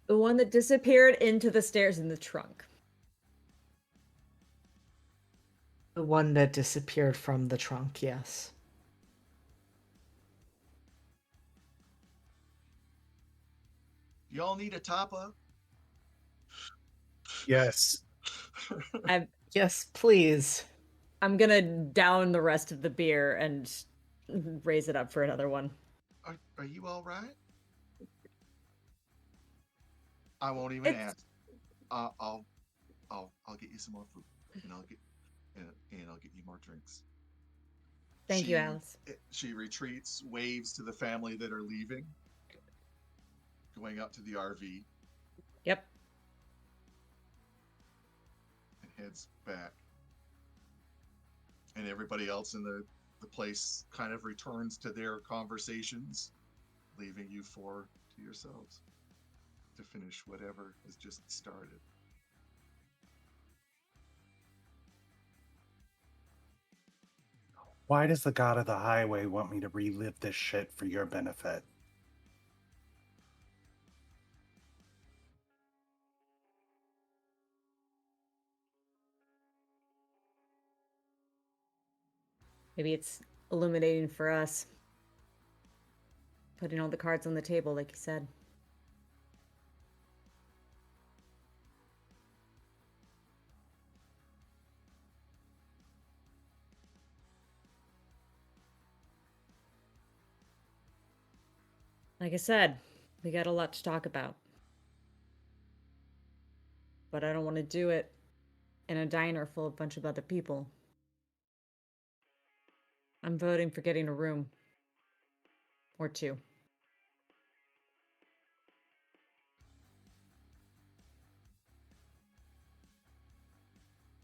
The one that disappeared into the stairs in the trunk. The one that disappeared from the trunk, yes. Y'all need a tapa? Yes. Yes, please. I'm gonna down the rest of the beer and raise it up for another one. Are you all right? I won't even ask. I'll get you some more food, and I'll get you more drinks. Thank you, Alice. She retreats, waves to the family that are leaving, going up to the RV, Yep. and heads back. And everybody else in the place kind of returns to their conversations, leaving you four to yourselves to finish whatever has just started. Why does the god of the highway want me to relive this shit for your benefit? Maybe it's illuminating for us. Putting all the cards on the table, like you said. Like I said, we got a lot to talk about. But I don't want to do it in a diner full of a bunch of other people. I'm voting for getting a room. Or two.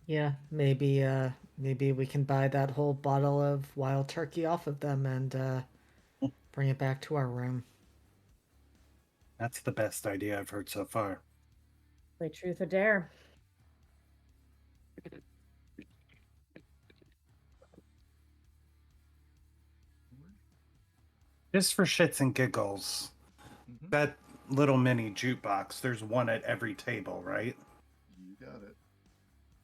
Yeah, maybe we can buy that whole bottle of wild turkey off of them and bring it back to our room. That's the best idea I've heard so far. Play truth or dare. Just for shits and giggles, Mm-hmm. that little mini jukebox, there's one at every table, right? You got it.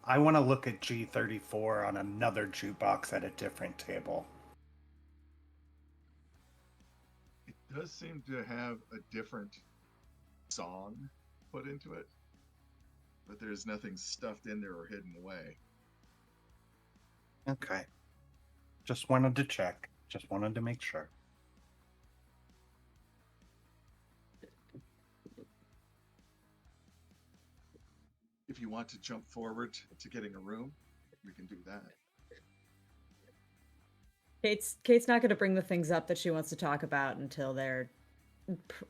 I want to look at G34 on another jukebox at a different table. It does seem to have a different song put into it, but there's nothing stuffed in there or hidden away. Okay. Just wanted to check. Just wanted to make sure. If you want to jump forward to getting a room, we can do that. Kate's not going to bring the things up that she wants to talk about until they're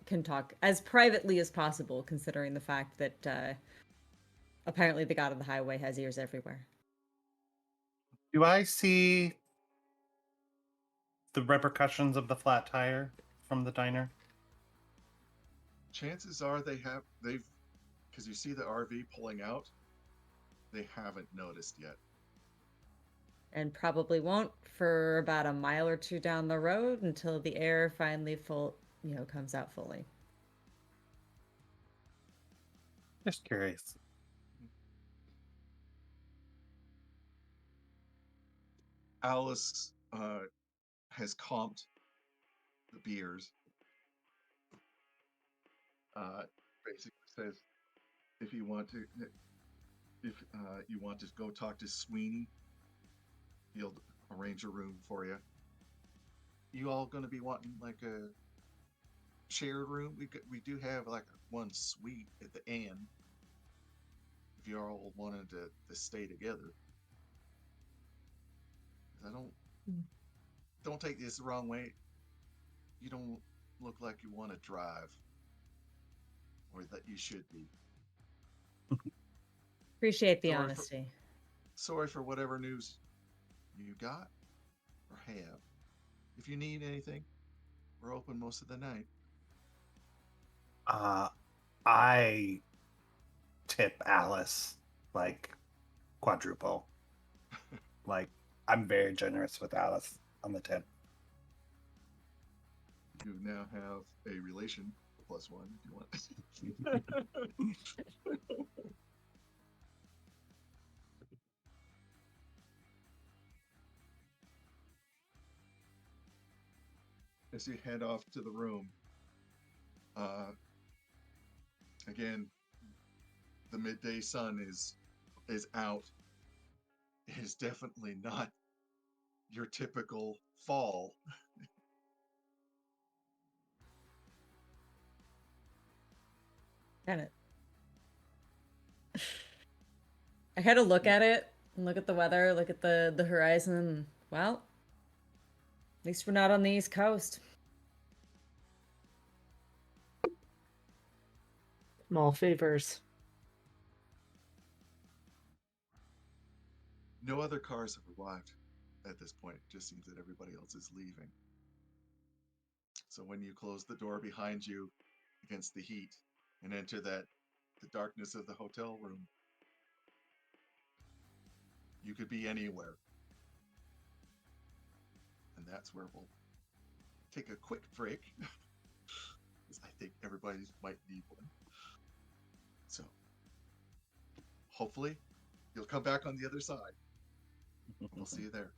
can talk as privately as possible, considering the fact that apparently the god of the highway has ears everywhere. Do I see the repercussions of the flat tire from the diner? Chances are they've because you see the RV pulling out, they haven't noticed yet. And probably won't for about a mile or two down the road until the air finally comes out fully. Just curious. Alice has comped the beers. Basically says, if you want to, If you want to go talk to Sweeney, he'll arrange a room for you. You all going to be wanting like a shared room? We do have like one suite at the end. If you all wanted to stay together, I don't take this the wrong way. You don't look like you want to drive, or that you should be. Appreciate the Sorry for honesty. sorry for whatever news you got or have. If you need anything, we're open most of the night. I tip Alice like quadruple. Like, I'm very generous with Alice on the tip. You now have a relation +1 if you want. As you head off to the room, again, the midday sun is out. It is definitely not your typical fall. Kind of. I had to look at it and look at the weather, look at the horizon. Well, at least we're not on the East Coast. Small favors. No other cars have arrived at this point. It just seems that everybody else is leaving. So when you close the door behind you against the heat and enter the darkness of the hotel room, you could be anywhere. And that's where we'll take a quick break, because I think everybody might need one. So hopefully you'll come back on the other side. We'll see you there.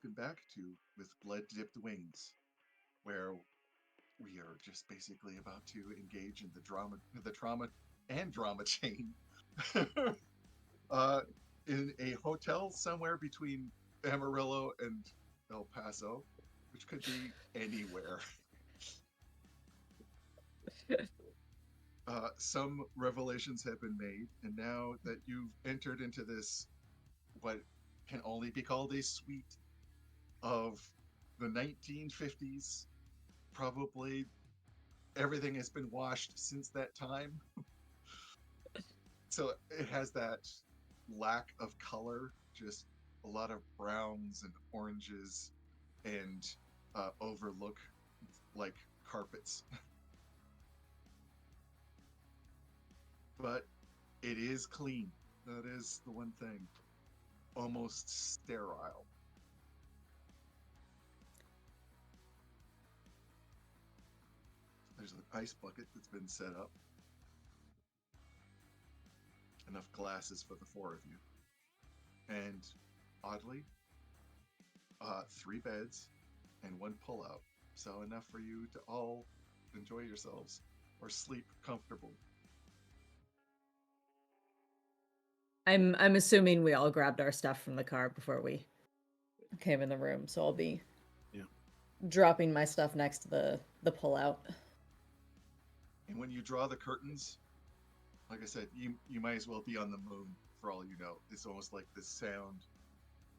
welcome back to With Blood Dipped Wings, where we are just basically about to engage in the trauma and drama chain uh, in a hotel somewhere between Amarillo and El Paso, which could be anywhere. Some revelations have been made, and now that you've entered into this, what can only be called a suite of the 1950s, probably everything has been washed since that time. So it has that lack of color, just a lot of browns and oranges, and overlook like carpets. But it is clean. That is the one thing. Almost sterile. There's an ice bucket that's been set up. Enough glasses for the four of you. And oddly, 3 beds and 1 pullout. So enough for you to all enjoy yourselves or sleep comfortable. I'm assuming we all grabbed our stuff from the car before we came in the room, so I'll be dropping my stuff next to the pullout. And when you draw the curtains, like I said, you might as well be on the moon for all you know. It's almost like the sound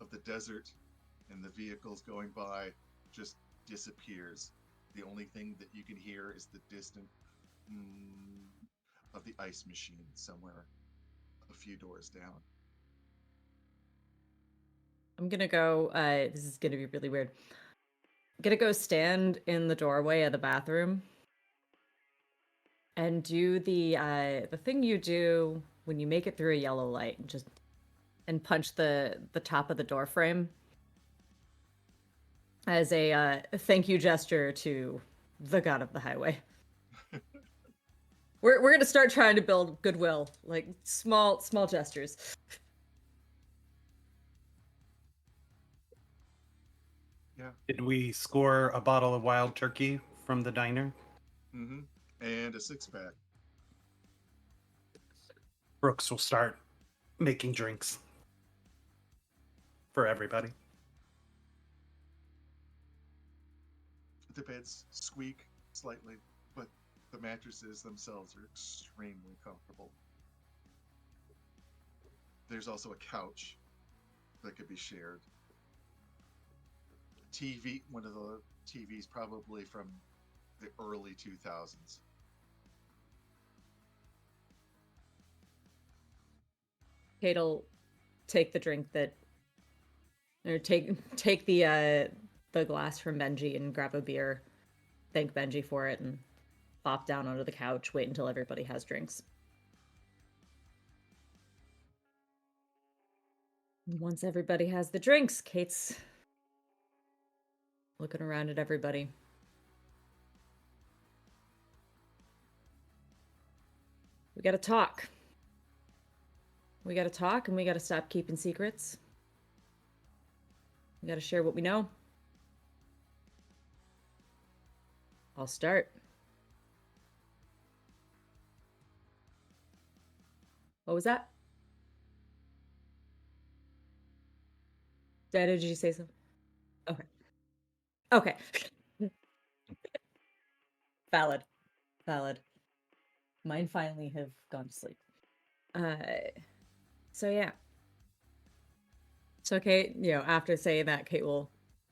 of the desert and the vehicles going by just disappears. The only thing that you can hear is the distant of the ice machine somewhere a few doors down. I'm gonna go, this is gonna be really weird. I'm gonna go stand in the doorway of the bathroom and do the thing you do when you make it through a yellow light, and punch the top of the door frame as a thank you gesture to the god of the highway. We're gonna start trying to build goodwill, like small gestures. Yeah. Did we score a bottle of wild turkey from the diner? Mm-hmm. And a 6-pack. Brooks will start making drinks for everybody. The beds squeak slightly, but the mattresses themselves are extremely comfortable. There's also a couch that could be shared. TV, one of the TVs probably from the early 2000s. Kate'll take the drink or take the glass from Benji and grab a beer, thank Benji for it, and pop down onto the couch, wait until everybody has drinks. Once everybody has the drinks, Kate's looking around at everybody. We gotta talk. We gotta talk, and we gotta stop keeping secrets. We gotta share what we know. I'll start. What was that? Did you say something? Okay. Okay. Valid. Mine finally have gone to sleep. So yeah. So Kate, after saying that, Kate will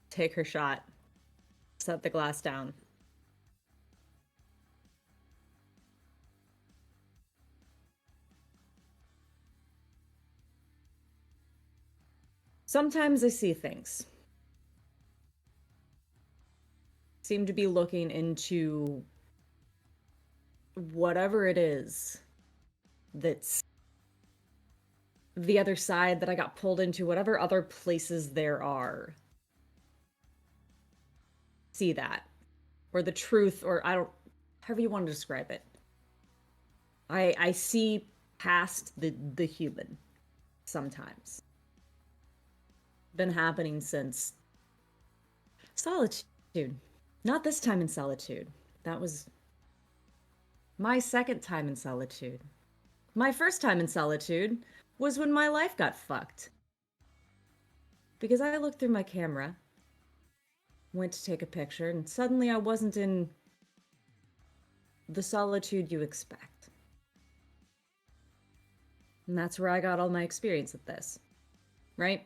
take her shot, set the glass down. Sometimes I see things. Seem to be looking into whatever it is that's the other side that I got pulled into, whatever other places there are. See that. Or the truth, or however you want to describe it. I see past the human sometimes. Been happening since Solitude. Not this time in solitude. That was my second time in solitude. My first time in solitude was when my life got fucked. Because I looked through my camera, went to take a picture, and suddenly I wasn't in the solitude you expect. And that's where I got all my experience with this. Right?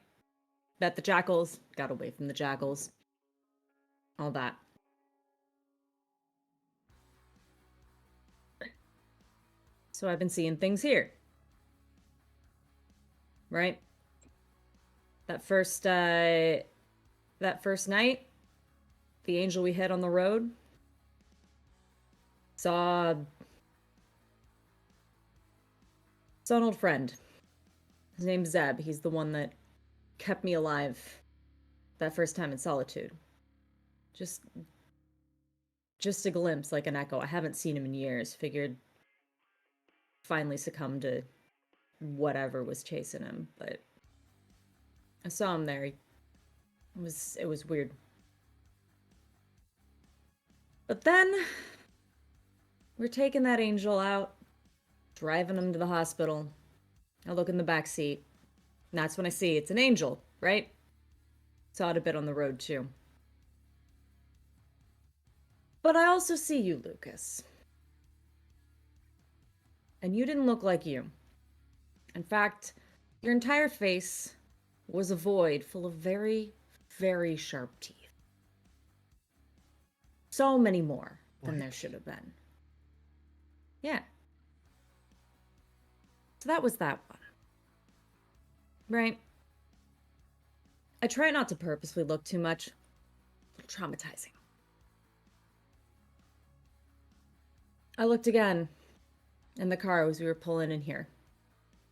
Met the jackals, got away from the jackals. All that. So I've been seeing things here. Right? That first night, the angel we hit on the road, saw an old friend. His name's Zeb. He's the one that kept me alive that first time in solitude. Just a glimpse, like an echo. I haven't seen him in years. Figured finally succumbed to whatever was chasing him, but I saw him there. It was weird. But then we're taking that angel out, driving him to the hospital. I look in the back seat, and that's when I see it's an angel, right? Saw it a bit on the road too. But I also see you, Lucas. And you didn't look like you. In fact, your entire face was a void full of very, very sharp teeth. So many more than there should have been. Yeah. So that was that one. Right? I try not to purposely look too much. Traumatizing. I looked again in the car as we were pulling in here,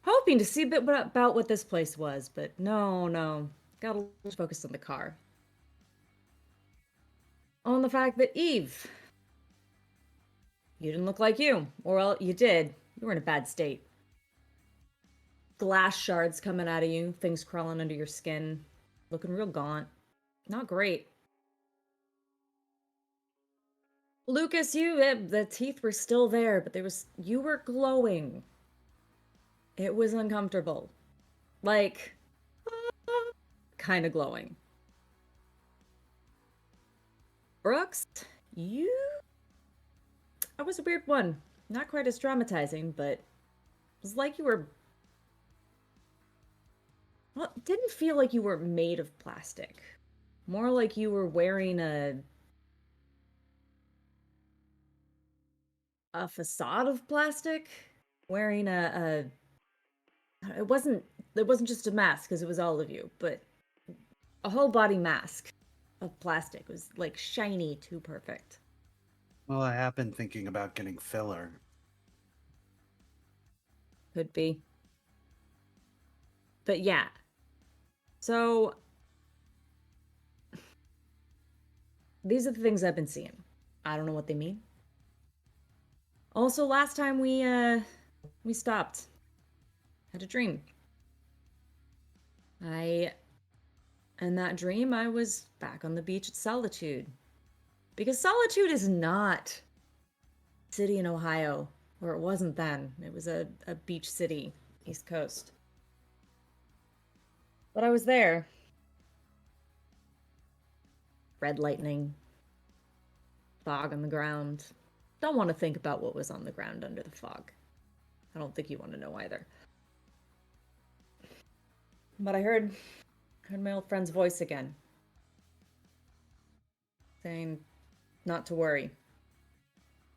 hoping to see a bit about what this place was, but no. Gotta focus on the car. On the fact that Eve, you didn't look like you. Or, well, you did. You were in a bad state. Glass shards coming out of you, things crawling under your skin, looking real gaunt. Not great. Lucas, the teeth were still there, but you were glowing. It was uncomfortable. Like, kind of glowing. Brooks, that was a weird one. Not quite as traumatizing, but it was like you were... Well, it didn't feel like you were made of plastic. More like you were wearing a facade of plastic. Wearing it wasn't just a mask, because it was all of you, but a whole body mask of plastic. It was like shiny, too perfect. Well, I have been thinking about getting filler. Could be. But yeah. So these are the things I've been seeing. I don't know what they mean. Also, last time we stopped. Had a dream. In that dream, I was back on the beach at Solitude. Because Solitude is not a city in Ohio, or it wasn't then. It was a beach city, East Coast. But I was there. Red lightning. Fog on the ground. Don't want to think about what was on the ground under the fog. I don't think you want to know either. But I heard my old friend's voice again. Saying not to worry.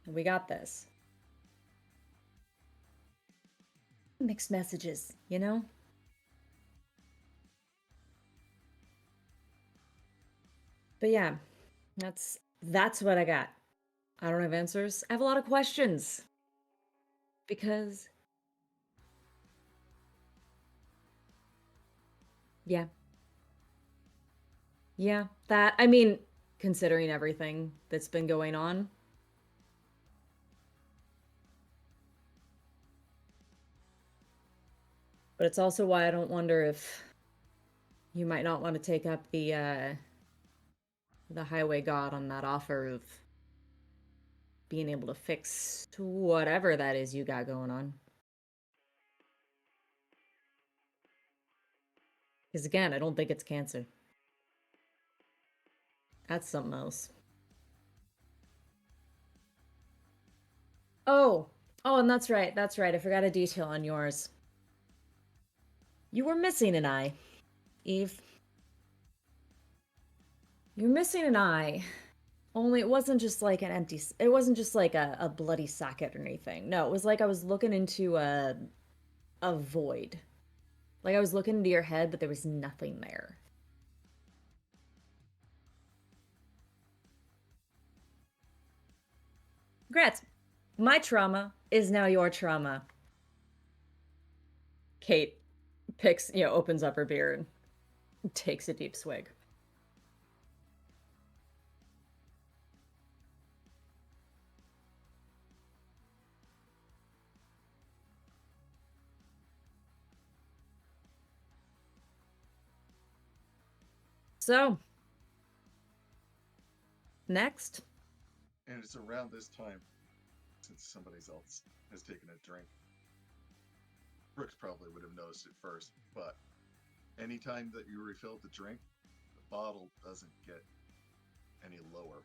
We got this. Mixed messages, you know? But yeah, that's what I got. I don't have answers. I have a lot of questions. Because yeah. Yeah, I mean, considering everything that's been going on. But it's also why I don't wonder if you might not want to take up the the highway god on that offer of being able to fix whatever that is you got going on. Because again, I don't think it's cancer. That's something else. Oh, and that's right. That's right. I forgot a detail on yours. You were missing an eye, Eve. You're missing an eye. Only it wasn't just like an empty. It wasn't just like a bloody socket or anything. No, it was like I was looking into a void. Like I was looking into your head, but there was nothing there. Congrats. My trauma is now your trauma. Kate picks, opens up her beer and takes a deep swig. So, next. And it's around this time, since somebody else has taken a drink. Brooks probably would have noticed it first, but anytime that you refill the drink, the bottle doesn't get any lower.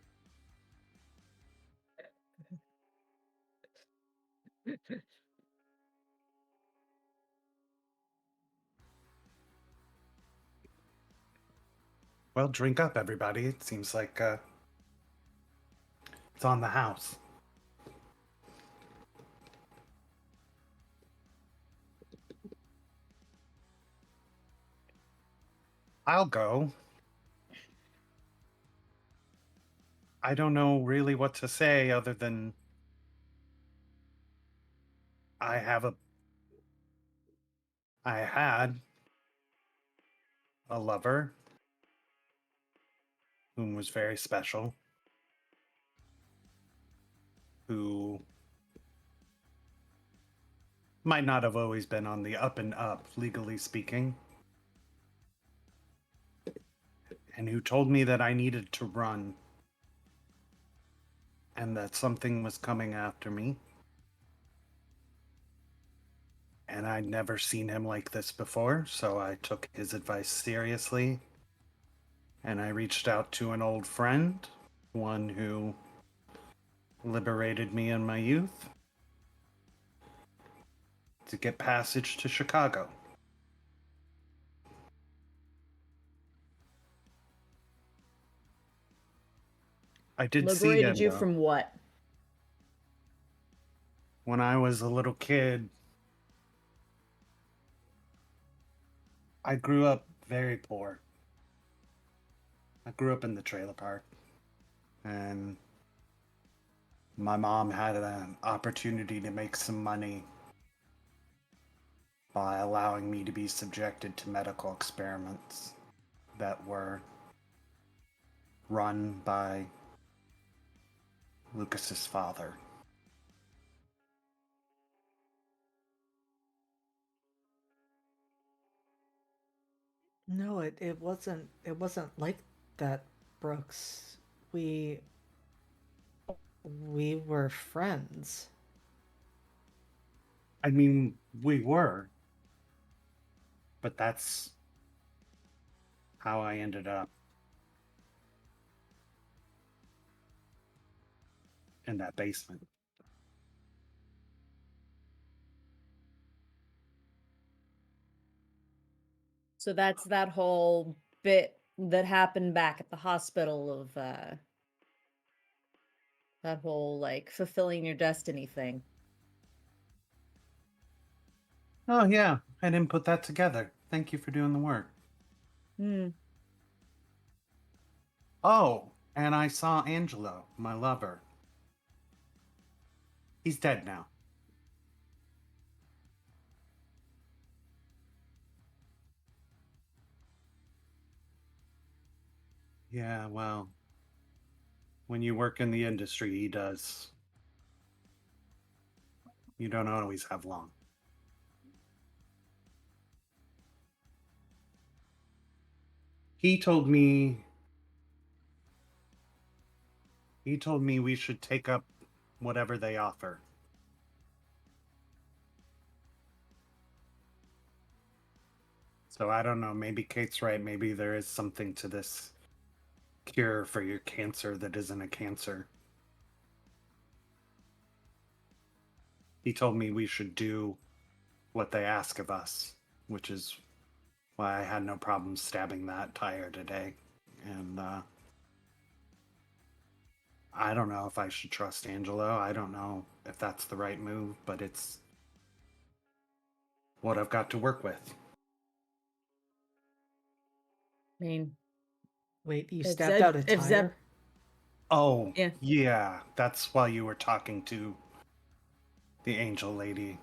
Well, drink up, everybody. It seems like it's on the house. I'll go. I don't know really what to say other than I had a lover whom was very special, who might not have always been on the up and up, legally speaking, and who told me that I needed to run and that something was coming after me. And I'd never seen him like this before, so I took his advice seriously. And I reached out to an old friend, one who liberated me in my youth, to get passage to Chicago. I did see Liberated him, you though. from what? When I was a little kid, I grew up very poor. I grew up in the trailer park, and my mom had an opportunity to make some money by allowing me to be subjected to medical experiments that were run by Lucas's father. No, it wasn't like that, Brooks. We were friends. I mean, we were, but that's how I ended up in that basement. So that's that whole bit that happened back at the hospital of that whole like fulfilling your destiny thing. Oh, yeah, I didn't put that together. Thank you for doing the work. Hmm. Oh, and I saw Angelo, my lover. He's dead now. Yeah, well, when you work in the industry, he does. You don't always have long. He told me He told me we should take up whatever they offer. So I don't know, maybe Kate's right. Maybe there is something to this cure for your cancer that isn't a cancer. He told me we should do what they ask of us, which is why I had no problem stabbing that tire today. And I don't know if I should trust Angelo. I don't know if that's the right move, but it's what I've got to work with. I mean, Wait, you if stabbed Zeb, out a if Zeb, tire? Oh, yeah, yeah, that's while you were talking to the angel lady.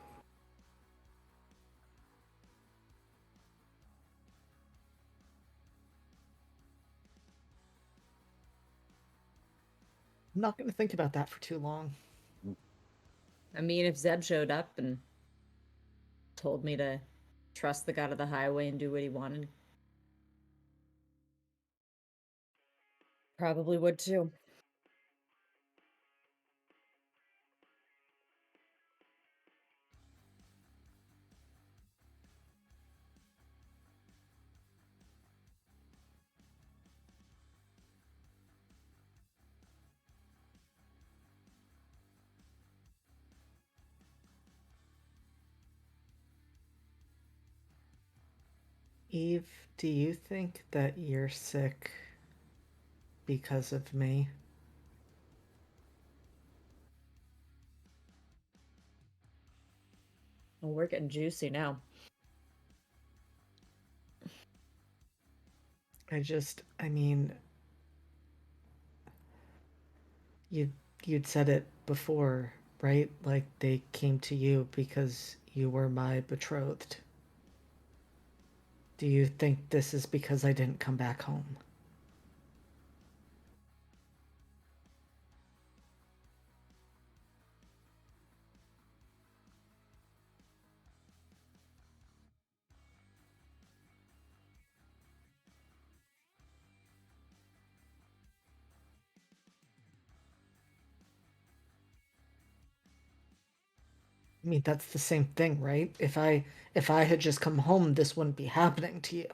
I'm not going to think about that for too long. I mean, if Zeb showed up and told me to trust the god of the highway and do what he wanted, probably would too. Eve, do you think that you're sick because of me? Well, we're getting juicy now. I mean, you you'd said it before, right? Like they came to you because you were my betrothed. Do you think this is because I didn't come back home? I mean, that's the same thing, right? If I had just come home, this wouldn't be happening to you.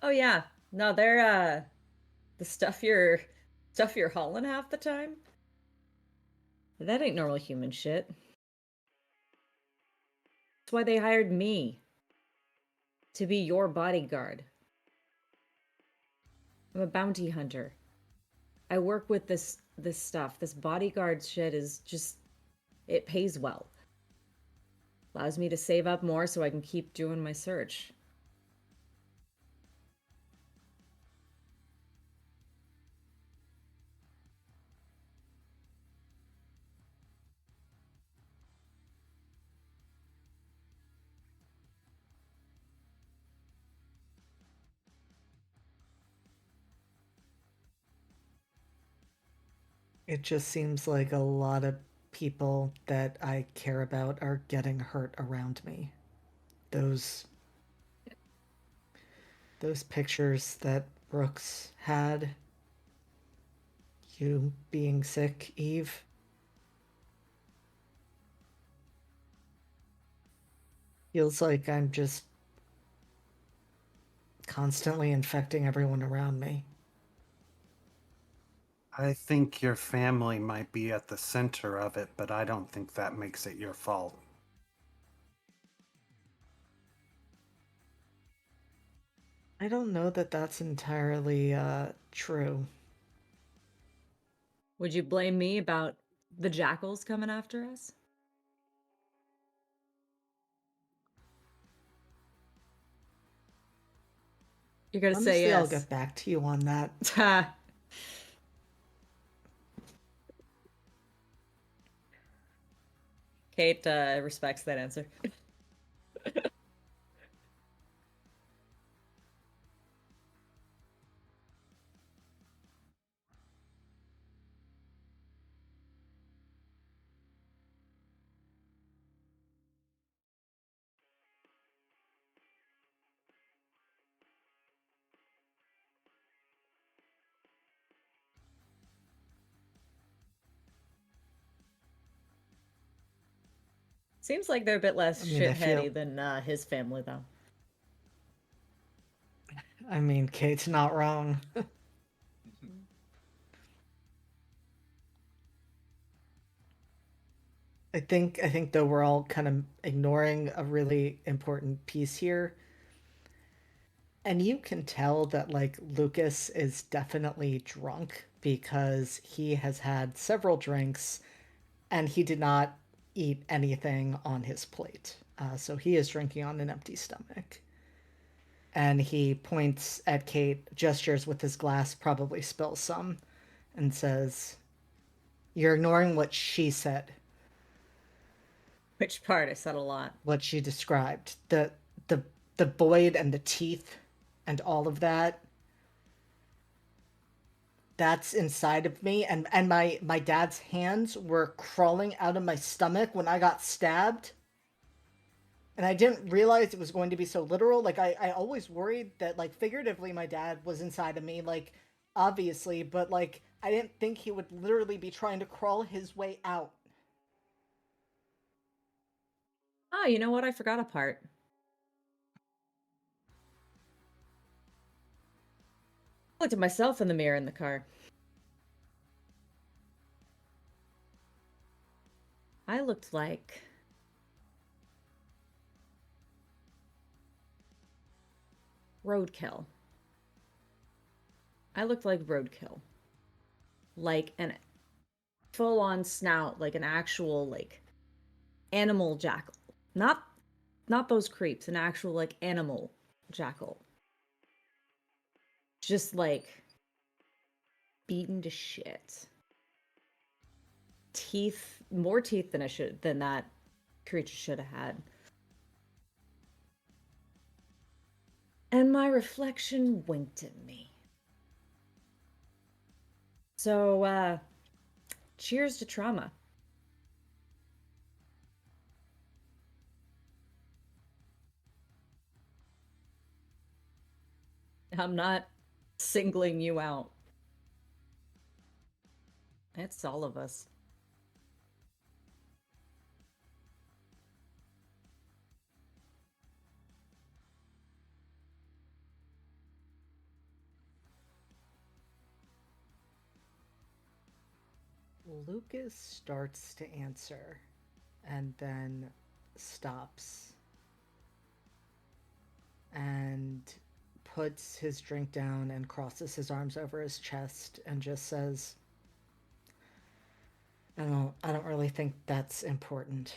Oh yeah, no, they're the stuff you're hauling half the time. That ain't normal human shit. That's why they hired me to be your bodyguard. I'm a bounty hunter. I work with this stuff. This bodyguard shit is just it pays well. Allows me to save up more so I can keep doing my search. It just seems like a lot of people that I care about are getting hurt around me. Those those pictures that Brooks had, you being sick, Eve, feels like I'm just constantly infecting everyone around me. I think your family might be at the center of it, but I don't think that makes it your fault. I don't know that that's entirely true. Would you blame me about the jackals coming after us? You're gonna say Honestly, I'll yes. get back to you on that. Kate respects that answer. Seems like they're a bit less I mean, I feel. shitheady than his family, though. I mean, Kate's not wrong. I think though we're all kind of ignoring a really important piece here. And you can tell that like Lucas is definitely drunk because he has had several drinks and he did not eat anything on his plate. So he is drinking on an empty stomach. And he points at Kate, gestures with his glass, probably spills some, and says, "You're ignoring what she said, Which part? I said a lot. what she described. The the void and the teeth and all of that. That's inside of me, and my dad's hands were crawling out of my stomach when I got stabbed. And I didn't realize it was going to be so literal. Like I always worried that like figuratively my dad was inside of me, like obviously, but like I didn't think he would literally be trying to crawl his way out." Oh, you know what? I forgot a part. I looked at myself in the mirror in the car. I looked like roadkill. I looked like roadkill. Like an full on snout, like an actual like animal jackal. Not those creeps, an actual like animal jackal. Just like beaten to shit. Teeth, more teeth than that creature should have had. And my reflection winked at me. So cheers to trauma. I'm not singling you out. It's all of us. Lucas starts to answer and then stops and puts his drink down and crosses his arms over his chest and just says, I don't really think that's important."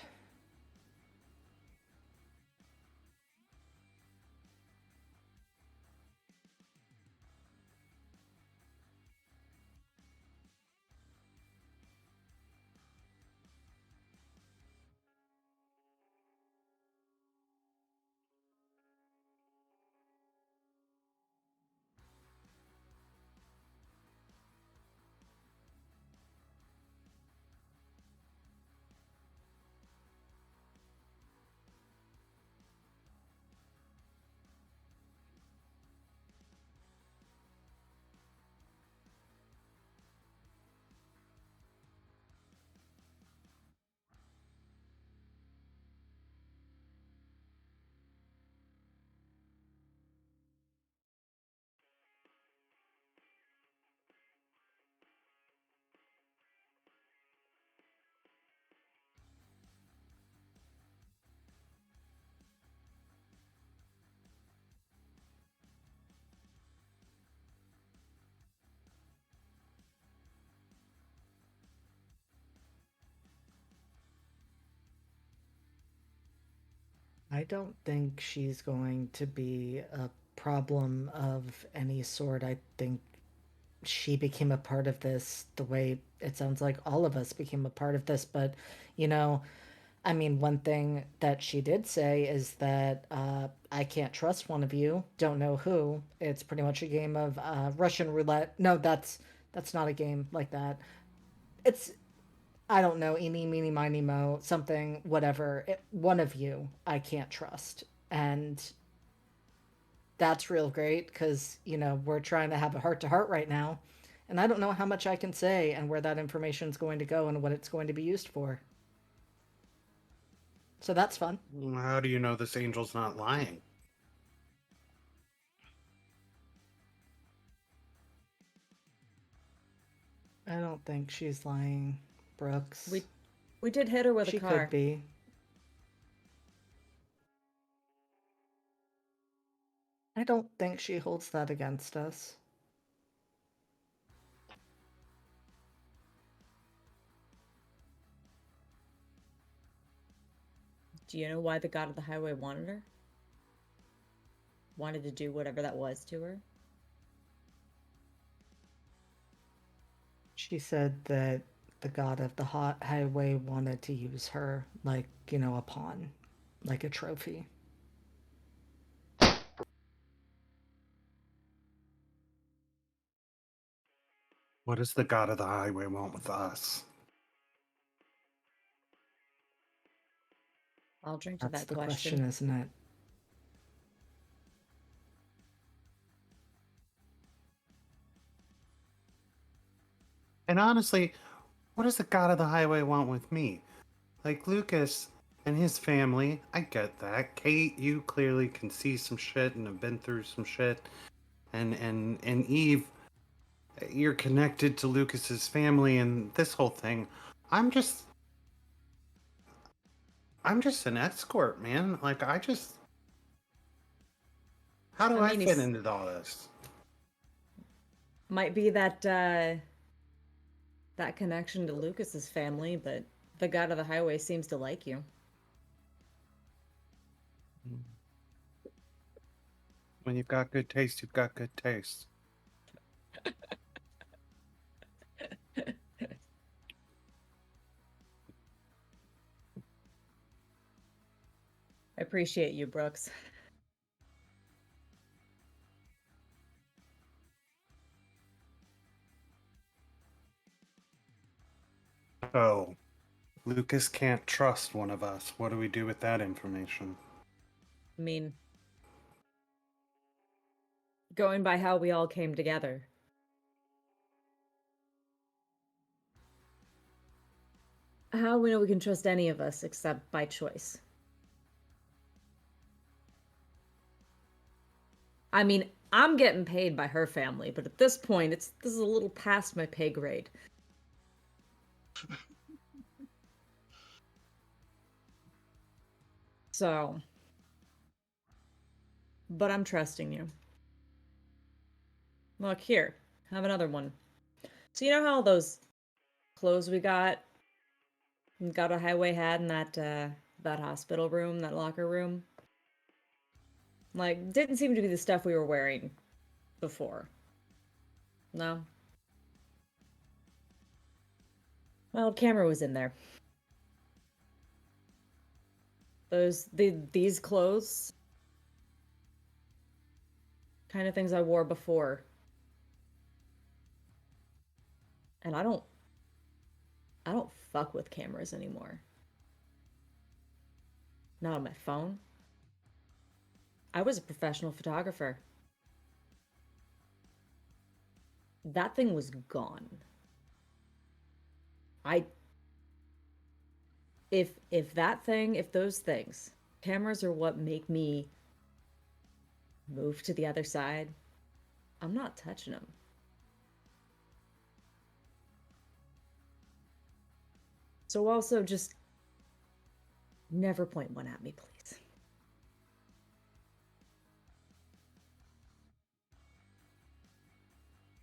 I don't think she's going to be a problem of any sort. I think she became a part of this the way it sounds like all of us became a part of this. But, you know, I mean, one thing that she did say is that I can't trust one of you. Don't know who. It's pretty much a game of Russian roulette. No, that's not a game like that. It's I don't know, eeny, meeny, miny, mo, something, whatever. One of you I can't trust, and that's real great because we're trying to have a heart to heart right now, and I don't know how much I can say and where that information is going to go and what it's going to be used for. So that's fun. How do you know this angel's not lying? I don't think she's lying, Brooks. We did hit her with a She car. could be. I don't think she holds that against us. Do you know why the god of the highway wanted her? Wanted to do whatever that was to her? She said that the god of the highway wanted to use her like, a pawn, like a trophy. What does the god of the highway want with us? I'll drink to That's that the question. question, isn't it? And honestly, what does the god of the highway want with me? Like Lucas and his family, I get that. Kate, you clearly can see some shit and have been through some shit. And Eve, you're connected to Lucas's family and this whole thing. I'm just an escort, man. Like how do I mean, fit he's into all this? might be that that connection to Lucas's family, but the god of the highway seems to like you. When you've got good taste, you've got good taste. I appreciate you, Brooks. Oh, Lucas can't trust one of us. What do we do with that information? I mean, going by how we all came together. How we know we can trust any of us except by choice? I mean, I'm getting paid by her family, but at this point, this is a little past my pay grade. So, but I'm trusting you. Look here, have another one. So you know how those clothes we got a highway had in that hospital room, that locker room? Like, didn't seem to be the stuff we were wearing before. No. Well, camera was in there. These clothes, kind of things I wore before. And I don't fuck with cameras anymore. Not on my phone. I was a professional photographer. That thing was gone. I if those things, cameras are what make me move to the other side, I'm not touching them. So also just never point one at me, please.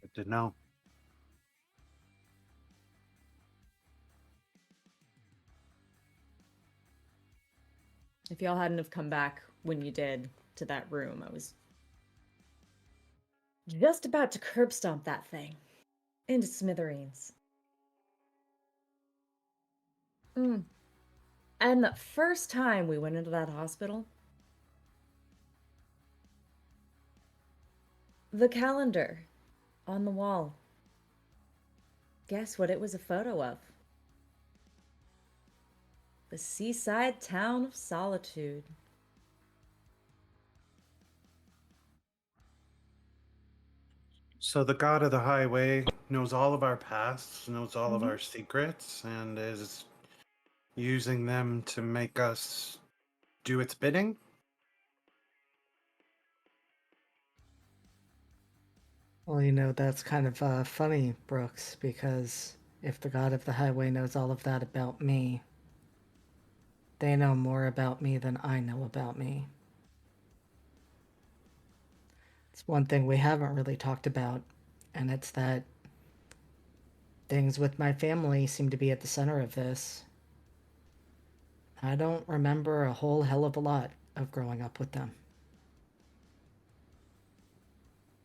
Good to know. If y'all hadn't have come back when you did to that room, I was just about to curb stomp that thing into smithereens. And And the first time we went into that hospital, the calendar on the wall. Guess what it was a photo of? The seaside town of Solitude. So the god of the highway knows all of our pasts, knows all of Mhm. our secrets, and is using them to make us do its bidding? Well, you know, that's kind of funny, Brooks, because if the god of the highway knows all of that about me, they know more about me than I know about me. It's one thing we haven't really talked about, and it's that things with my family seem to be at the center of this. I don't remember a whole hell of a lot of growing up with them.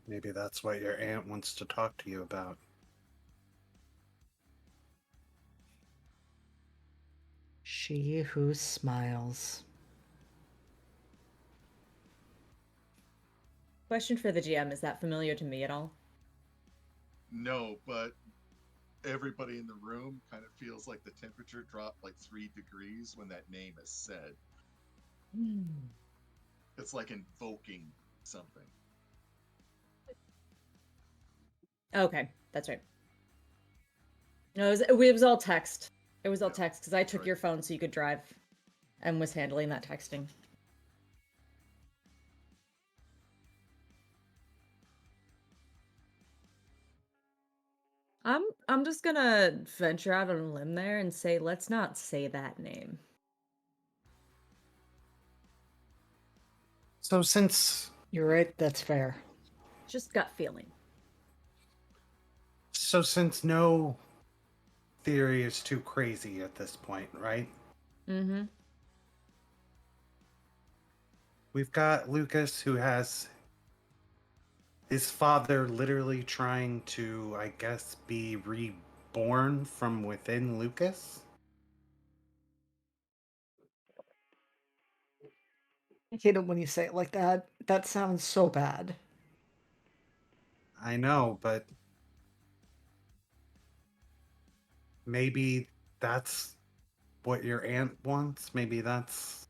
Maybe that's what your aunt wants to talk to you about. She who smiles. Question for the GM, is that familiar to me at all? No, but everybody in the room kind of feels like the temperature dropped like 3 degrees when that name is said. It's like invoking something. Okay, that's right. No, it was all text. It was all Yeah, text because I took right. your phone so you could drive and was handling that texting. I'm just gonna venture out on a limb there and say let's not say that name. So since You're right, that's fair. Just gut feeling. no theory is too crazy at this point, right? Mm-hmm. We've got Lucas who has his father literally trying to, I guess, be reborn from within Lucas. I hate it when you say it like that. That sounds so bad. I know, but maybe that's what your aunt wants. Maybe that's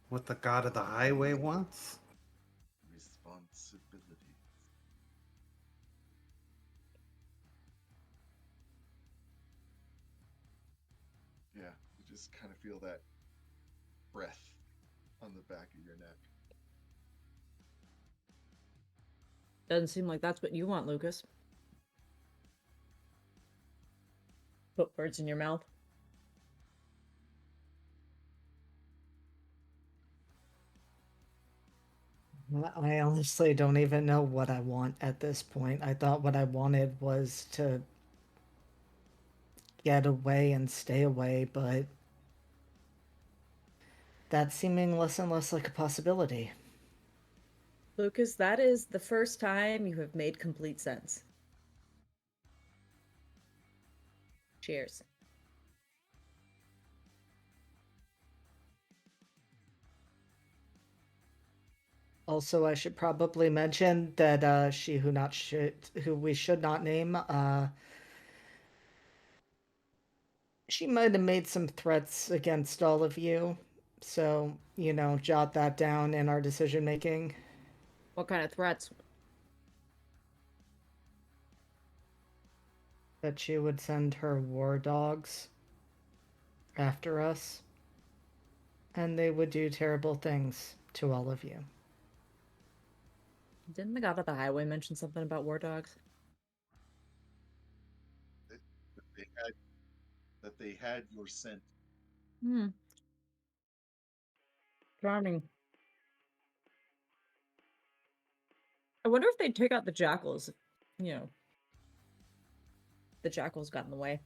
what the god of the highway wants. Responsibility. Yeah, you just kind of feel that breath on the back of your neck. Doesn't seem like that's what you want, Lucas. Put words in your mouth. I honestly don't even know what I want at this point. I thought what I wanted was to get away and stay away, but that's seeming less and less like a possibility. Lucas, that is the first time you have made complete sense. Cheers. Also, I should probably mention that she who we should not name, she might have made some threats against all of you. So, you know, jot that down in our decision making. What kind of threats? That she would send her war dogs after us, and they would do terrible things to all of you. Didn't the god of the highway mention something about war dogs? That they had your scent. Hmm. Charming. I wonder if they'd take out the jackals. You know, the jackals got in the way.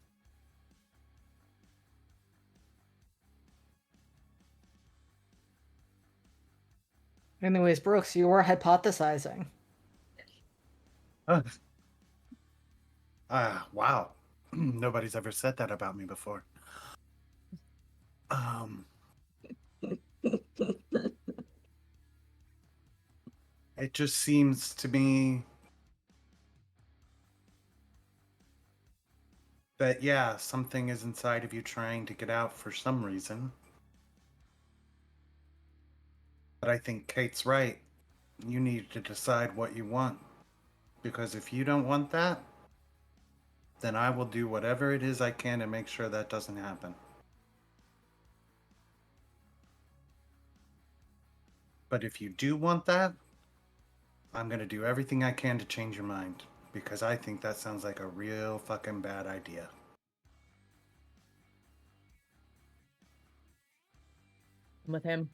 Anyways, Brooks, you were hypothesizing. Wow. Nobody's ever said that about me before. Um, it just seems to me that, yeah, something is inside of you trying to get out for some reason. But I think Kate's right. You need to decide what you want. Because if you don't want that, then I will do whatever it is I can to make sure that doesn't happen. But if you do want that, I'm going to do everything I can to change your mind. Because I think that sounds like a real fucking bad idea. I'm with him.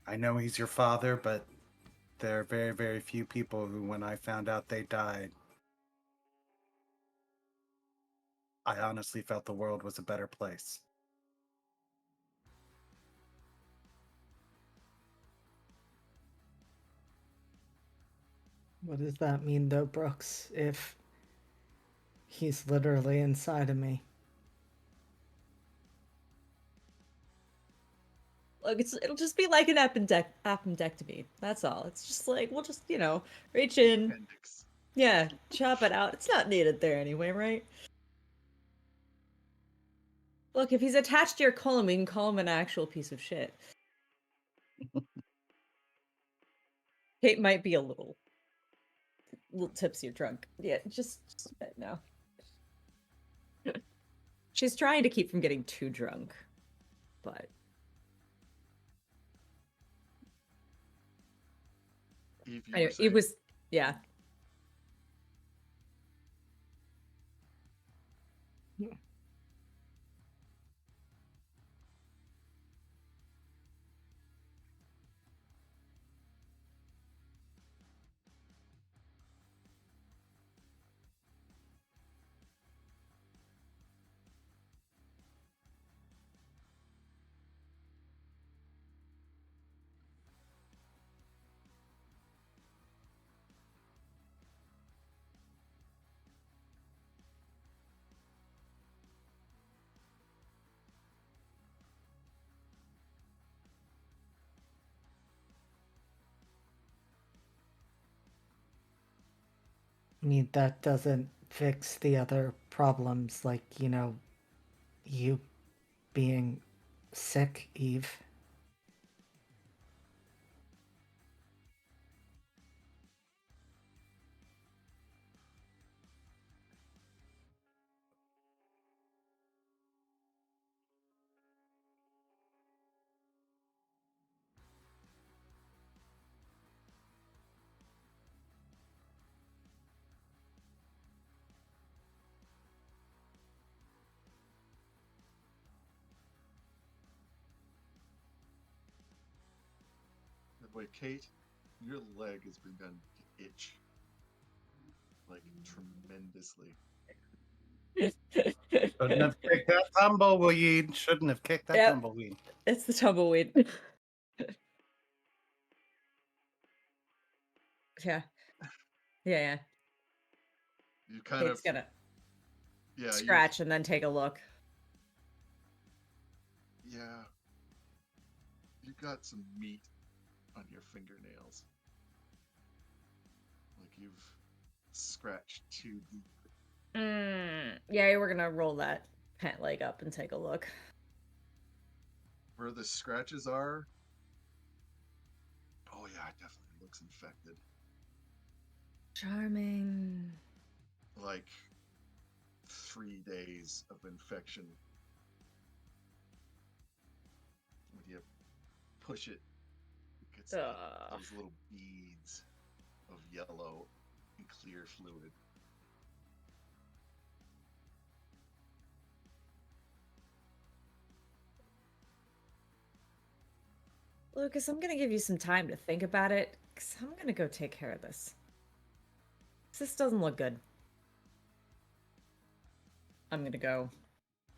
I know he's your father, but there are very, very few people who, when I found out they died, I honestly felt the world was a better place. What does that mean, though, Brooks? If he's literally inside of me. Look, it'll just be like an appendectomy. That's all. It's just like we'll just reach in, Appendix. yeah, chop it out. It's not needed there anyway, right? Look, if he's attached to your colon, we can call him an actual piece of shit. Kate might be a little tipsy or drunk. Yeah, just a bit now. She's trying to keep from getting too drunk, but Eve, you were anyway, it saying? was yeah. I mean, that doesn't fix the other problems, like, you being sick, Eve. By the way, Kate, your leg has begun to itch like tremendously. Shouldn't have kicked that tumbleweed. Shouldn't have kicked that Yep. tumbleweed. It's the tumbleweed. Yeah. Yeah. You kind Kate's of, gonna yeah, scratch and then take a look. yeah, you got some meat on your fingernails. Like you've scratched too deep. Yeah, we're gonna roll that pant leg up and take a look. Where the scratches are, oh yeah, it definitely looks infected. Charming. Like 3 days of infection. When you push it, it gets those little beads of yellow and clear fluid. Lucas, I'm gonna give you some time to think about it, because I'm gonna go take care of this. This doesn't look good. I'm gonna go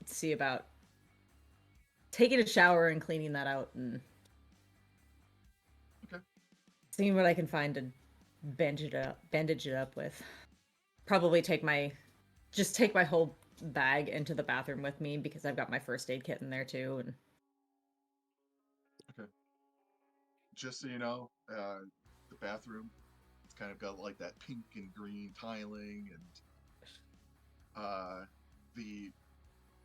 see about taking a shower and cleaning that out and Okay. seeing what I can find to bandage it up with. Probably take my whole bag into the bathroom with me because I've got my first aid kit in there too. And Okay. Just so you know, the bathroom, it's kind of got like that pink and green tiling, and the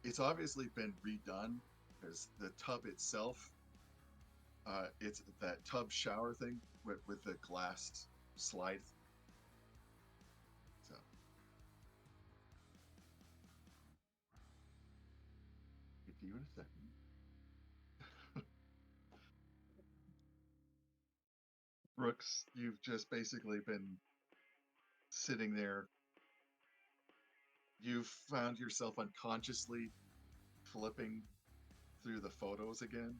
it's obviously been redone because the tub itself, it's that tub shower thing with the glass slide. So get to you in a second. Brooks, you've just basically been sitting there. You've found yourself unconsciously flipping through the photos again.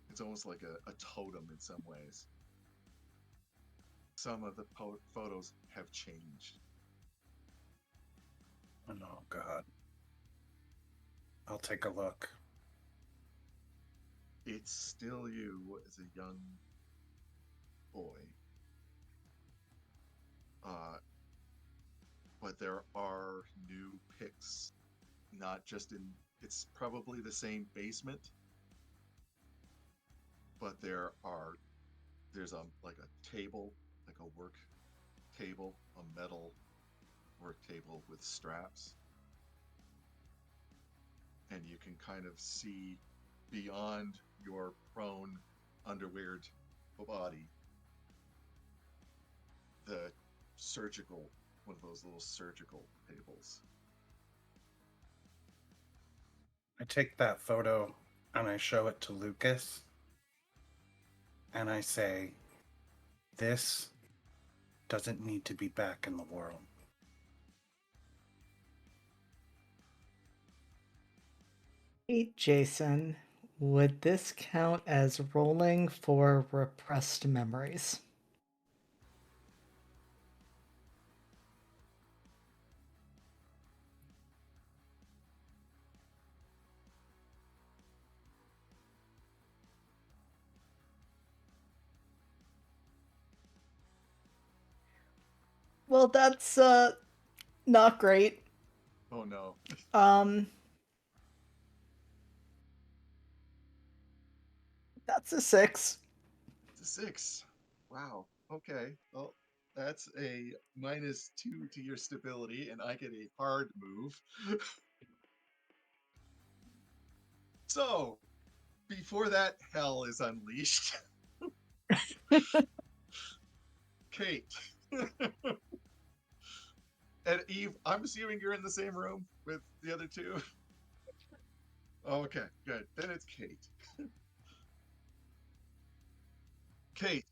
It's almost like a totem in some ways. Some of the photos have changed. Oh, God. I'll take a look. It's still you as a young boy. Uh, but there are new pics, not just in, it's probably the same basement, but there's like a table, like a work table, a metal work table with straps. And you can kind of see beyond your prone, underweared body the surgical, one of those little surgical tables. I take that photo and I show it to Lucas. And I say, this doesn't need to be back in the world. Hey, Jason, would this count as rolling for repressed memories? Well, that's not great. Oh no. Um that's a 6. It's a 6. Wow. Okay. Well, that's a -2 to your stability, and I get a hard move. So, before that hell is unleashed, Kate. And Eve, I'm assuming you're in the same room with the other two. Okay, good. Then it's Kate. Kate,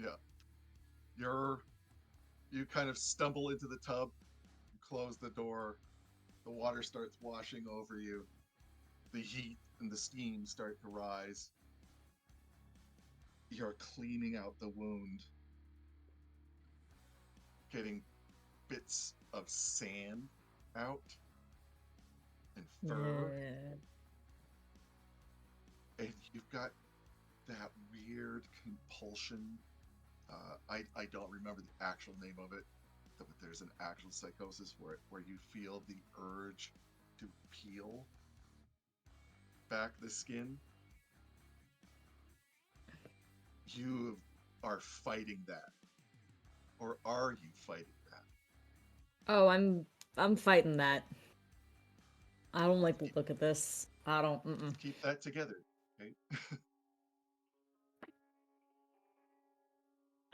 yeah. You're you kind of stumble into the tub, you close the door, the water starts washing over you, the heat and the steam start to rise. You're cleaning out the wound, getting bits of sand out and fur, yeah. and you've got that weird compulsion. I don't remember the actual name of it, but there's an actual psychosis for it where you feel the urge to peel back the skin. You are fighting that, or are you fighting that? Oh, I'm fighting that. I don't like the look of this. I don't. Mm-mm. Keep that together, okay?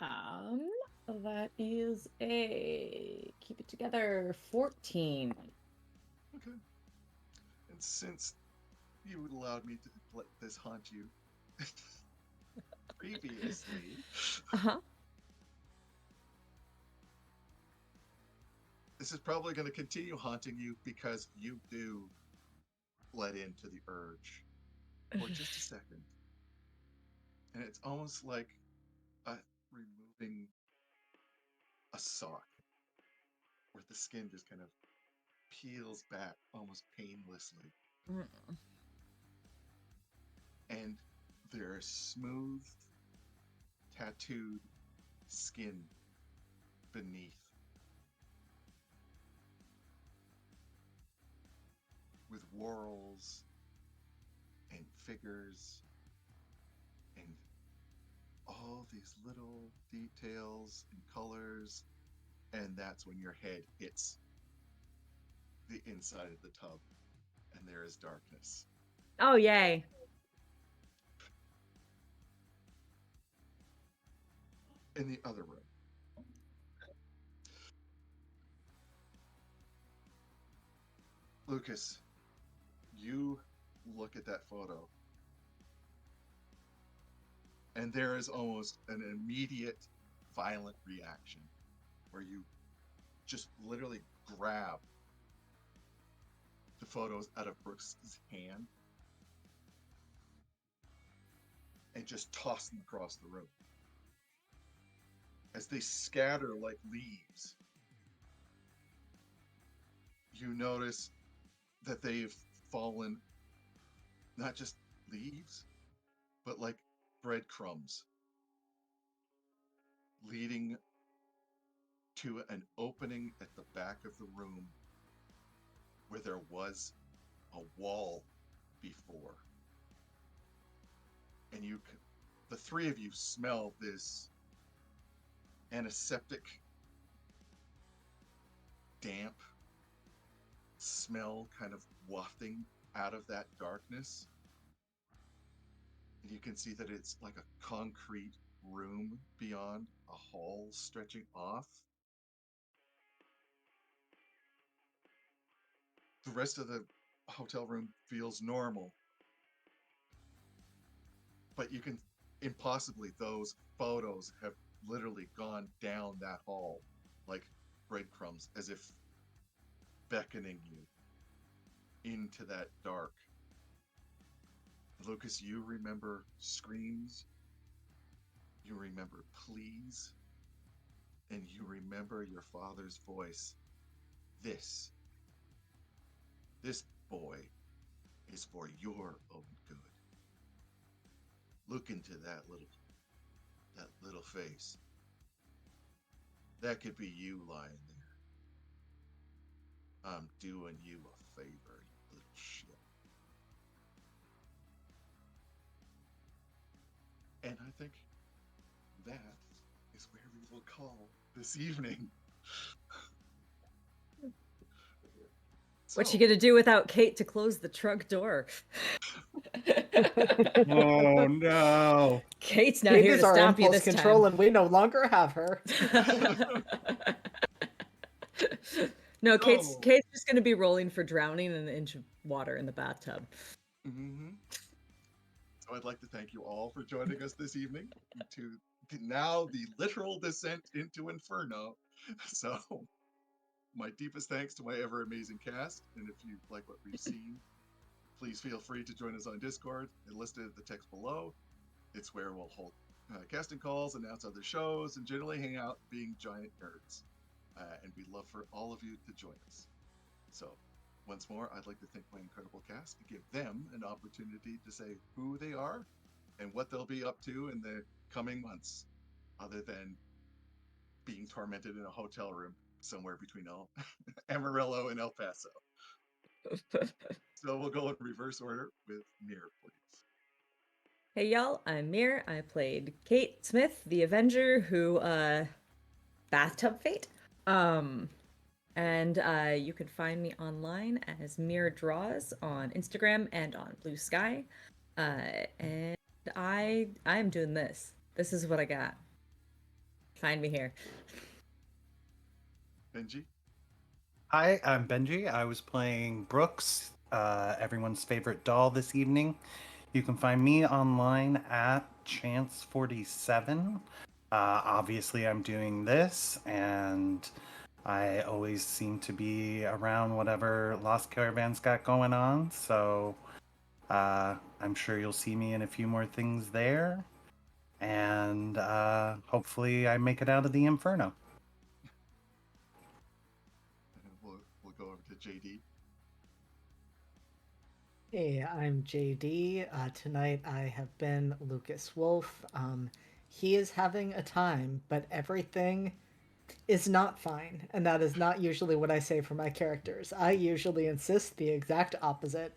Um, that is a keep it together 14. Okay. And since you allowed me to let this haunt you previously, Uh-huh. this is probably going to continue haunting you because you do let into the urge for just a second. And it's almost like removing a sock where the skin just kind of peels back almost painlessly. Mm. And there's smooth, tattooed skin beneath. whorls and figures and all these little details and colors. And that's when your head hits the inside of the tub and there is darkness. Oh, yay. In the other room, Lucas, you look at that photo and there is almost an immediate violent reaction where you just literally grab the photos out of Brooks' hand and just toss them across the room. As they scatter like leaves, you notice that they've fallen not just leaves, but like breadcrumbs, leading to an opening at the back of the room where there was a wall before. And the three of you smell this antiseptic, damp smell kind of wafting out of that darkness. And you can see that it's like a concrete room beyond, a hall stretching off. The rest of the hotel room feels normal. But you can, impossibly, those photos have literally gone down that hall like breadcrumbs, as if beckoning you into that dark. Lucas, you remember screams, you remember pleas, and you remember your father's voice. This boy is for your own good. Look into that little face. That could be you lying there. I'm doing you a favor, you little shit. And I think that is where we will call this evening. What you gonna do without Kate to close the truck door? Oh no. Kate's not Kate here is to our stop you impulse this control, time. and we no longer have her. No, So, Kate's just gonna be rolling for drowning in an inch of water in the bathtub. So I'd like to thank you all for joining us this evening to now the literal descent into Inferno. So my deepest thanks to my ever amazing cast. And if you like what we've seen, please feel free to join us on Discord. It listed the text below. It's where we'll hold casting calls, announce other shows, and generally hang out being giant nerds. And we'd love for all of you to join us. So once more, I'd like to thank my incredible cast and give them an opportunity to say who they are and what they'll be up to in the coming months, other than being tormented in a hotel room somewhere between Amarillo and El Paso. So we'll go in reverse order with Mir, please. Hey y'all, I'm Mir. I played Kate Smith, the Avenger, who bathtub fate. And you can find me online as Mir Draws on Instagram and on Blue Sky. And I'm doing this. This is what I got. Find me here. Benji? Hi, I'm Benji. I was playing Brooks, everyone's favorite doll this evening. You can find me online at Chance47. Obviously, I'm doing this, and I always seem to be around whatever Lost Caravan's got going on, so I'm sure you'll see me in a few more things there, and hopefully I make it out of the Inferno. We'll go over to JD. Hey, I'm JD. Tonight I have been Lucas Wolf. He is having a time, but everything is not fine, and that is not usually what I say for my characters. I usually insist the exact opposite.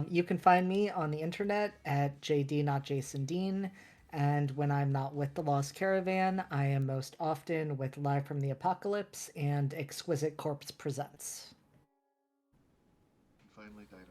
You can find me on the internet at JD Not Jason Dean, and when I'm not with the Lost Caravan, I am most often with Live from the Apocalypse and Exquisite Corpse Presents. And finally, Dido.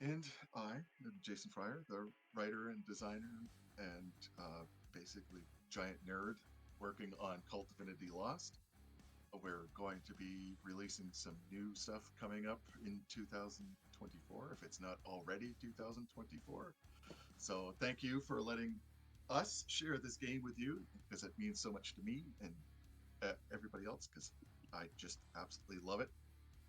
And I am Jason Fryer, the writer and designer and basically giant nerd working on Cult Divinity Lost. We're going to be releasing some new stuff coming up in 2024, if it's not already 2024. So thank you for letting us share this game with you, because it means so much to me and everybody else, because I just absolutely love it.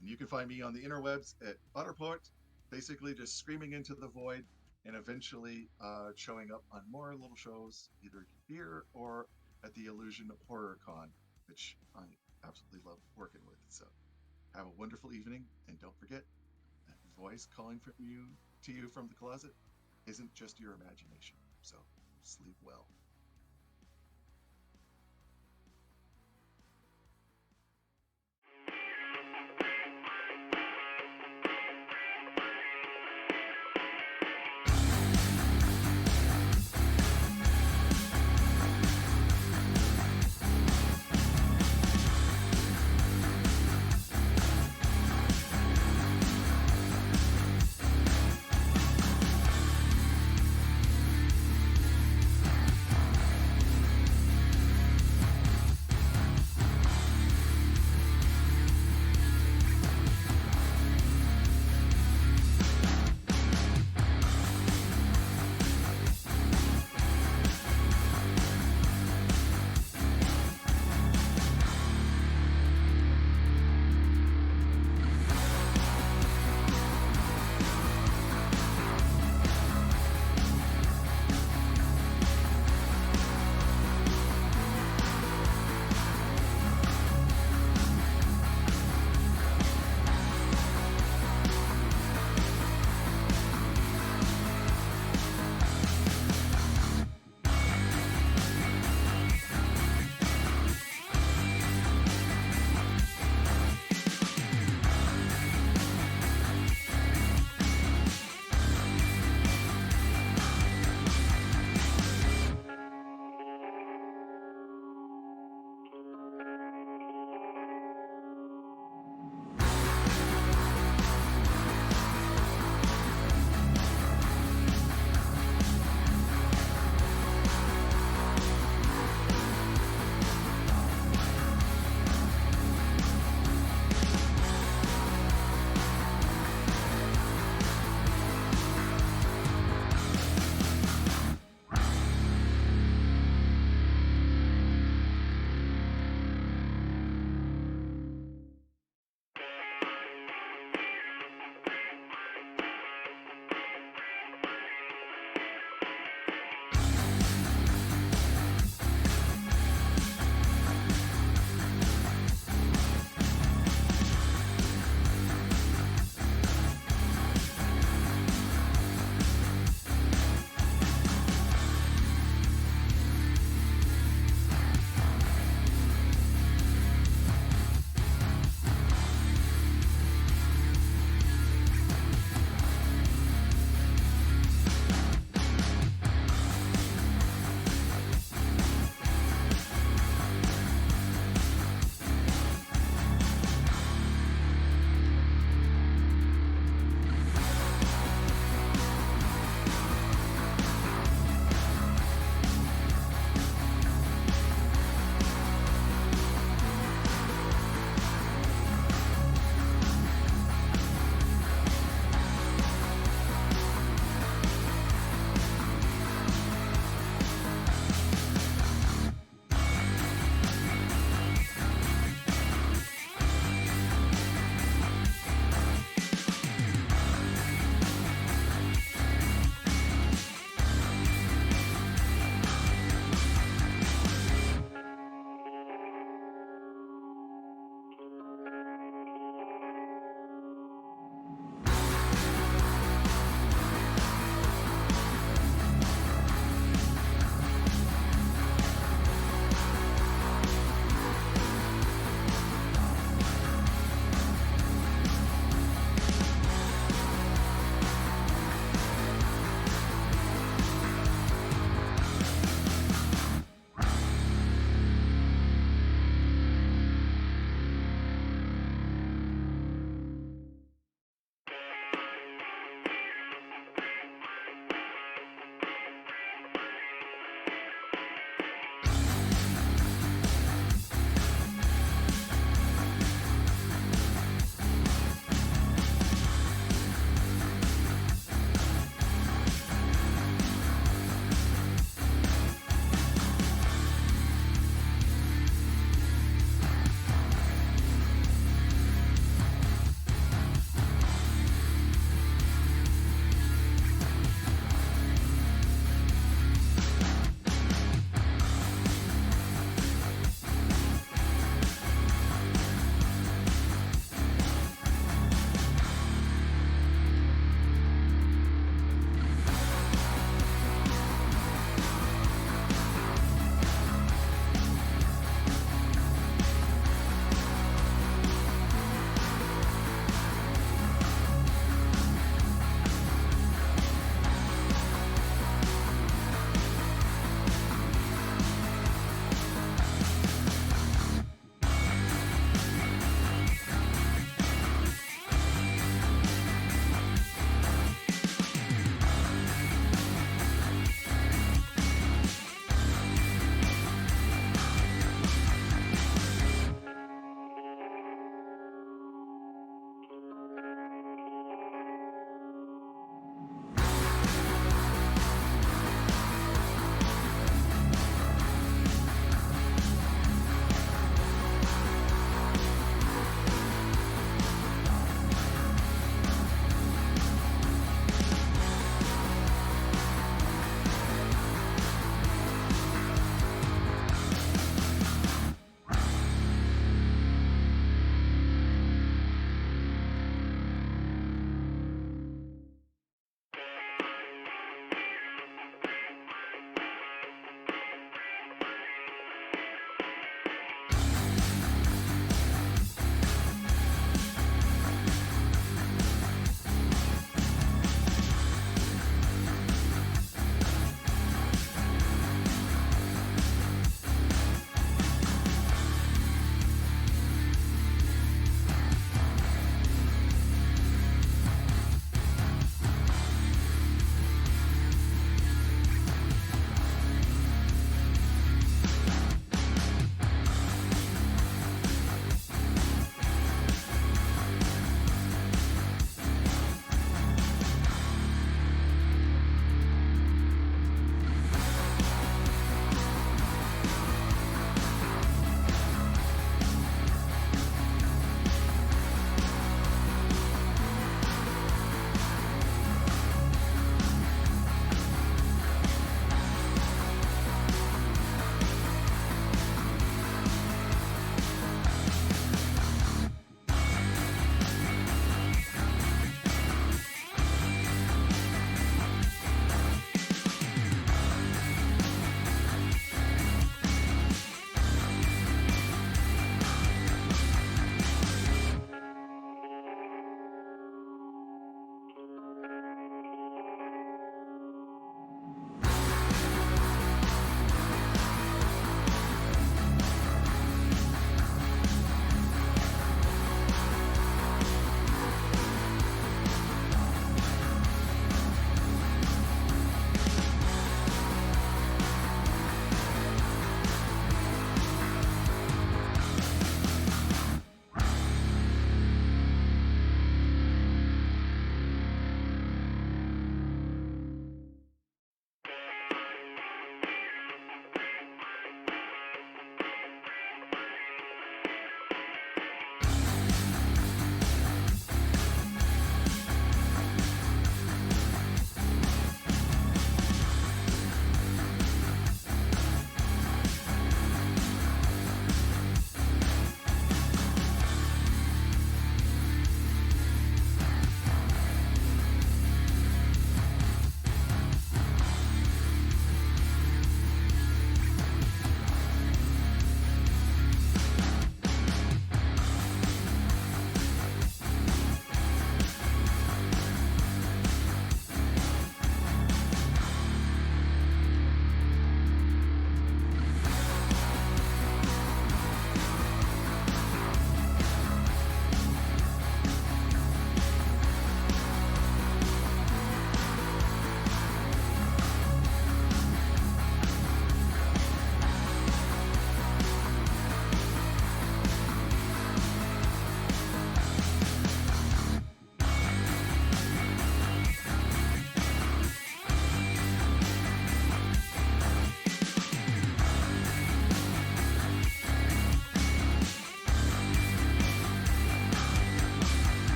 And you can find me on the interwebs at Otterport, basically just screaming into the void and eventually showing up on more little shows, either here or at the Illusion Horror Con, which I absolutely love working with. So have a wonderful evening, and don't forget, that voice calling from you to you from the closet isn't just your imagination. So sleep well.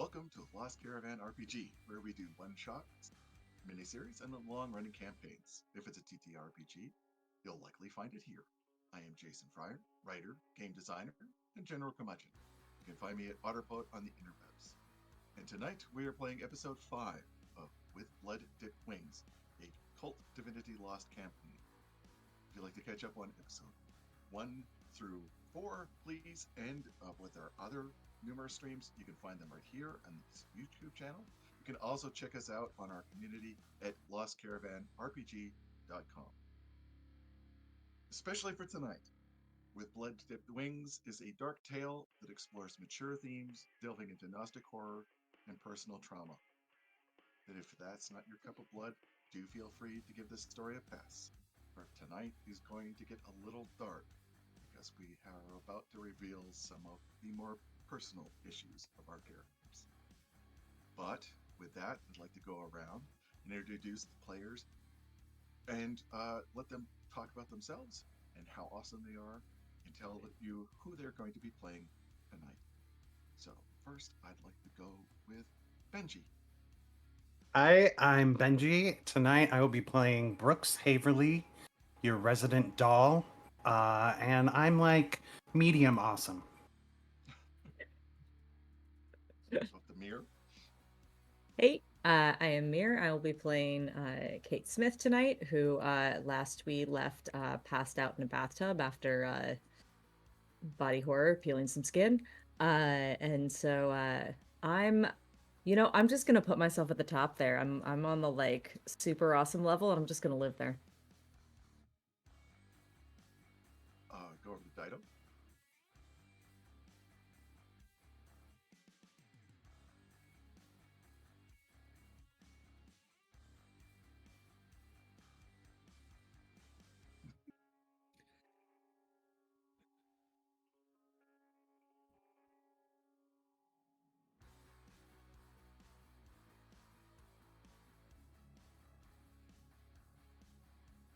welcome to Lost Caravan RPG, where we do one-shots, miniseries, and long-running campaigns. If it's a TTRPG, you'll likely find it here. I am Jason Fryer, writer, game designer, and general curmudgeon. You can find me at Otterpod on the interwebs. And tonight we are playing episode 5 of With Blood Dipped Wings, a KULT Divinity Lost campaign. If you'd like to catch up on episode 1 through 4, please, and with our other numerous streams, you can find them right here on this YouTube channel. You can also check us out on our community at lostcaravanrpg.com. Especially for tonight, With Blood Dipped Wings is a dark tale that explores mature themes, delving into Gnostic horror and personal trauma. And if that's not your cup of blood, do feel free to give this story a pass. For tonight is going to get a little dark because we are about to reveal some of the more personal issues of our characters. But with that, I'd like to go around and introduce the players and let them talk about themselves and how awesome they are and tell you who they're going to be playing tonight. So first, I'd like to go with Benji. Hi, I'm Benji. Tonight I will be playing Brooks Haverly, your resident doll. And I'm like medium awesome. Of the mirror. Hey, I am Mir. I will be playing Kate Smith tonight, who last we left passed out in a bathtub after body horror, peeling some skin. And so I'm, I'm just gonna put myself at the top there. I'm on the like super awesome level, and I'm just gonna live there. Go over to Dido.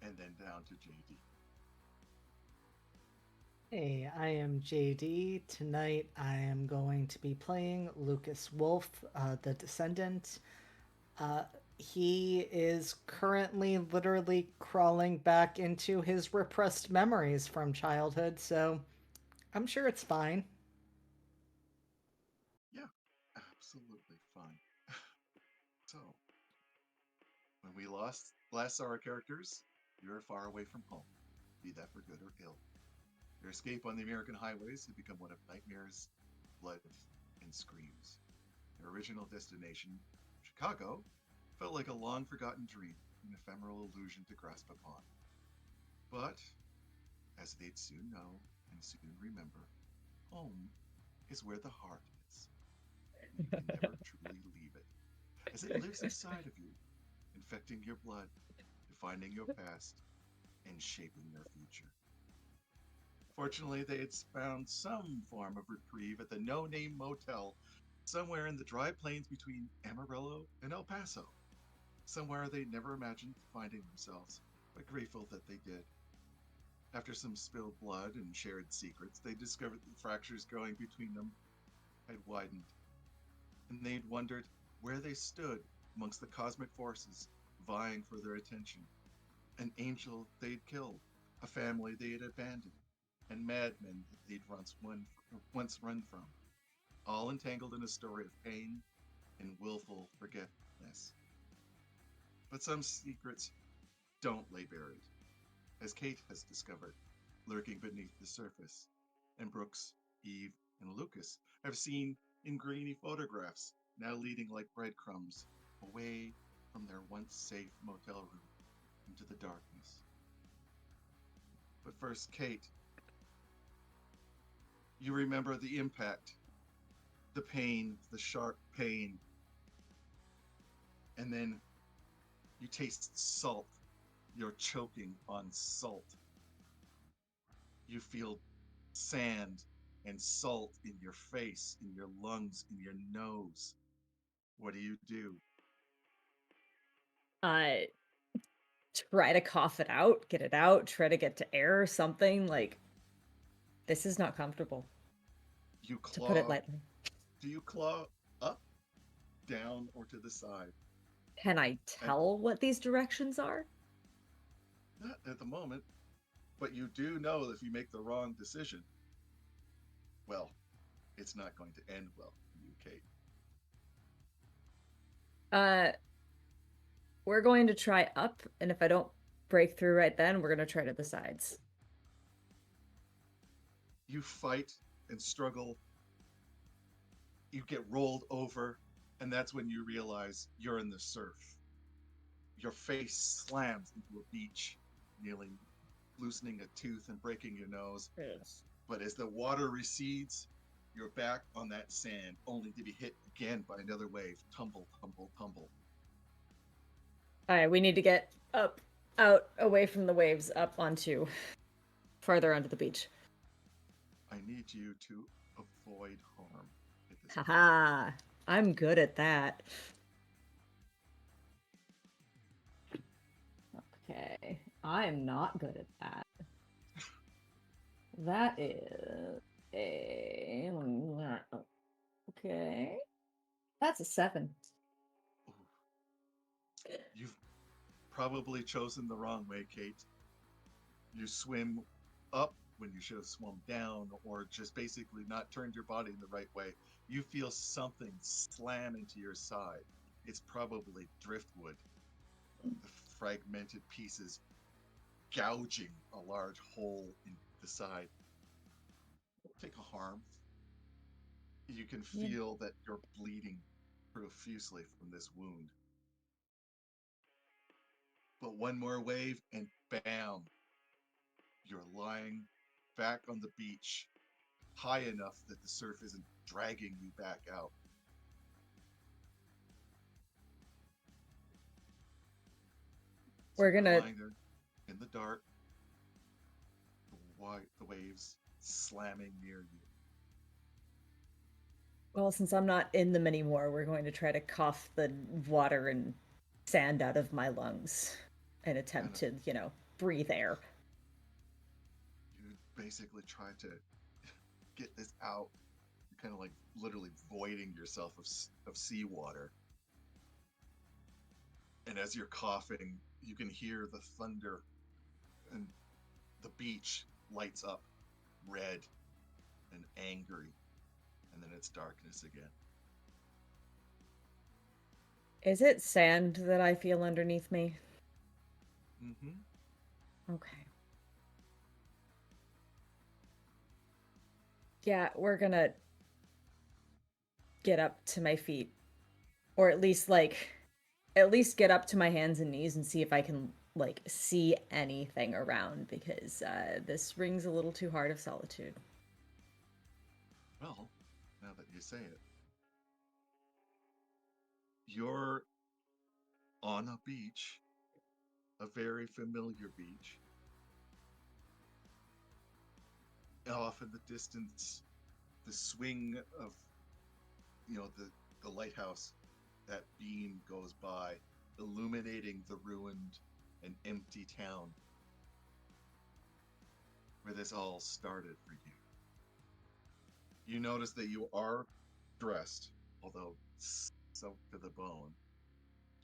And then down to JD. Hey, I am JD. Tonight I am going to be playing Lucas Wolf, the Descendant. He is currently literally crawling back into his repressed memories from childhood, so I'm sure it's fine. Yeah, absolutely fine. So, when we last saw our characters, you were far away from home, be that for good or ill. Your escape on the American highways had become one of nightmares, blood, and screams. Your original destination, Chicago, felt like a long forgotten dream, an ephemeral illusion to grasp upon. But, as they'd soon know and soon remember, home is where the heart is. And you can never truly leave it, as it lives inside of you, infecting your blood, defining your past, and shaping your future. Fortunately, they had found some form of reprieve at the No Name Motel somewhere in the dry plains between Amarillo and El Paso, somewhere they never imagined finding themselves, but grateful that they did. After some spilled blood and shared secrets, they discovered the fractures growing between them had widened, and they'd wondered where they stood amongst the cosmic forces vying for their attention. An angel they'd killed, a family they had abandoned, and madmen that they'd once run from, all entangled in a story of pain and willful forgetfulness. But some secrets don't lay buried, as Kate has discovered, lurking beneath the surface, and Brooks, Eve, and Lucas have seen in grainy photographs, now leading like breadcrumbs away from their once safe motel room into the darkness. But first, Kate, you remember the impact, the pain, the sharp pain, and then you taste salt. You're choking on salt. You feel sand and salt in your face, in your lungs, in your nose. What do? Uh, Try to cough it out, get it out, try to get to air or something. Like, this is not comfortable, You to put it claw. lightly. Do you claw up down or to the side. Can I And tell what these directions are? not at the moment, but you do know if you make the wrong decision, well, it's not going to end well for you, Kate. Uh, we're going to try up, and if I don't break through right then, we're going to try to the sides. You fight and struggle, you get rolled over, and that's when you realize you're in the surf. Your face slams into a beach, nearly loosening a tooth and breaking your nose. Yes. But as the water recedes, you're back on that sand, only to be hit again by another wave. Tumble, tumble, tumble. All right, we need to get up, out, away from the waves, up onto, farther onto the beach. I need you to avoid harm at this point. Haha, I'm good at that. Okay, I am not good at that. That is a... Okay. That's a 7. You've probably chosen the wrong way, Kate. You swim up when you should have swum down, or just basically not turned your body in the right way. You feel something slam into your side. It's probably driftwood, the fragmented pieces gouging a large hole in the side. Take a harm. You can Yeah. feel that you're bleeding profusely from this wound. But one more wave, and bam, you're lying back on the beach, high enough that the surf isn't dragging you back out. So We're you're gonna... lying there in the dark, the waves slamming near you. Well, since I'm not in them anymore, we're going to try to cough the water and sand out of my lungs and attempt Kind of, to, breathe air. you basically try to get this out. You're kind of like literally voiding yourself of seawater. And as you're coughing, you can hear the thunder, and the beach lights up red and angry, and then it's darkness again. Is it sand that I feel underneath me? Mm-hmm. Okay. Yeah, we're gonna get up to my feet. Or at least get up to my hands and knees and see if I can, see anything around, because this rings a little too hard of solitude. Well, now that you say it, you're on a beach, a very familiar beach. Off in the distance, the swing of the lighthouse, that beam goes by, illuminating the ruined and empty town where this all started for you. You notice that you are dressed, although soaked to the bone,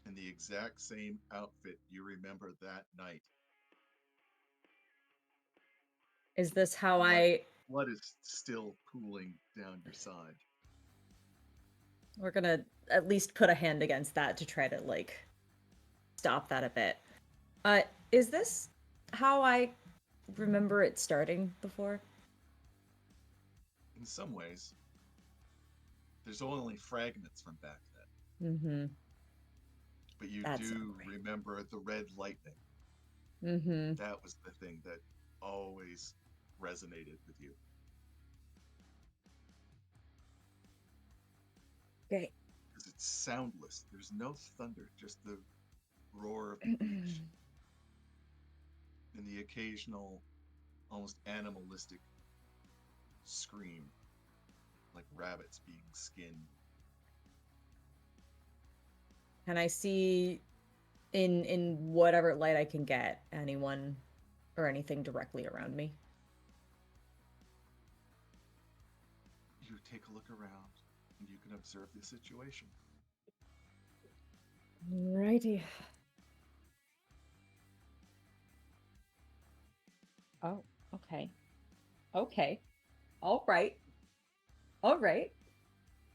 in the exact same outfit you remember that night. Is this how Blood, I... blood is still pooling down your side. We're gonna at least put a hand against that to try to, stop that a bit. Uh, is this how I remember it starting before? In some ways, there's only fragments from back then, Mm-hmm. but you That's not do great. remember the red lightning. Mm-hmm. That was the thing that always resonated with you. Okay. Because it's soundless. There's no thunder, just the roar of the beach and the occasional, almost animalistic scream, like rabbits being skinned. Can I see in whatever light I can get anyone or anything directly around me? You take a look around and you can observe the situation. Righty. Oh, okay. Okay. All right. All right.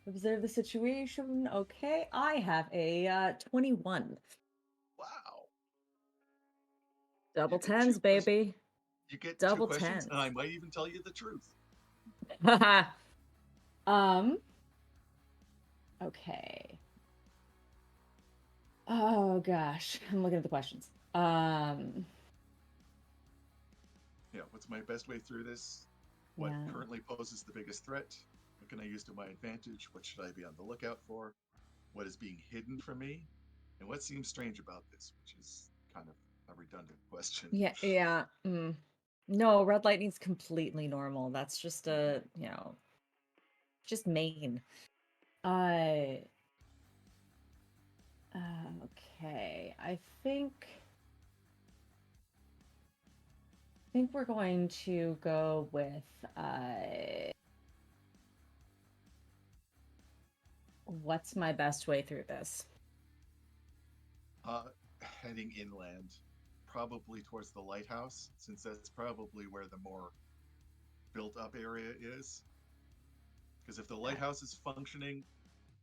Observe the situation. Okay. I have a 21. Wow. Double You get tens, baby. you get two Double questions, tens. and I might even tell you the truth. um. Okay. Oh gosh, I'm looking at the questions. Yeah, what's my best way through this? What Yeah. currently poses the biggest threat? What can I use to my advantage? What should I be on the lookout for? What is being hidden from me? And what seems strange about this, which is kind of a redundant question. Yeah, yeah. No, red lightning's completely normal. That's just Mhm. just Maine. Uh, okay. I think we're going to go with what's my best way through this? Uh, Heading inland, probably towards the lighthouse, since that's probably where the more built up area is. Because if the lighthouse is functioning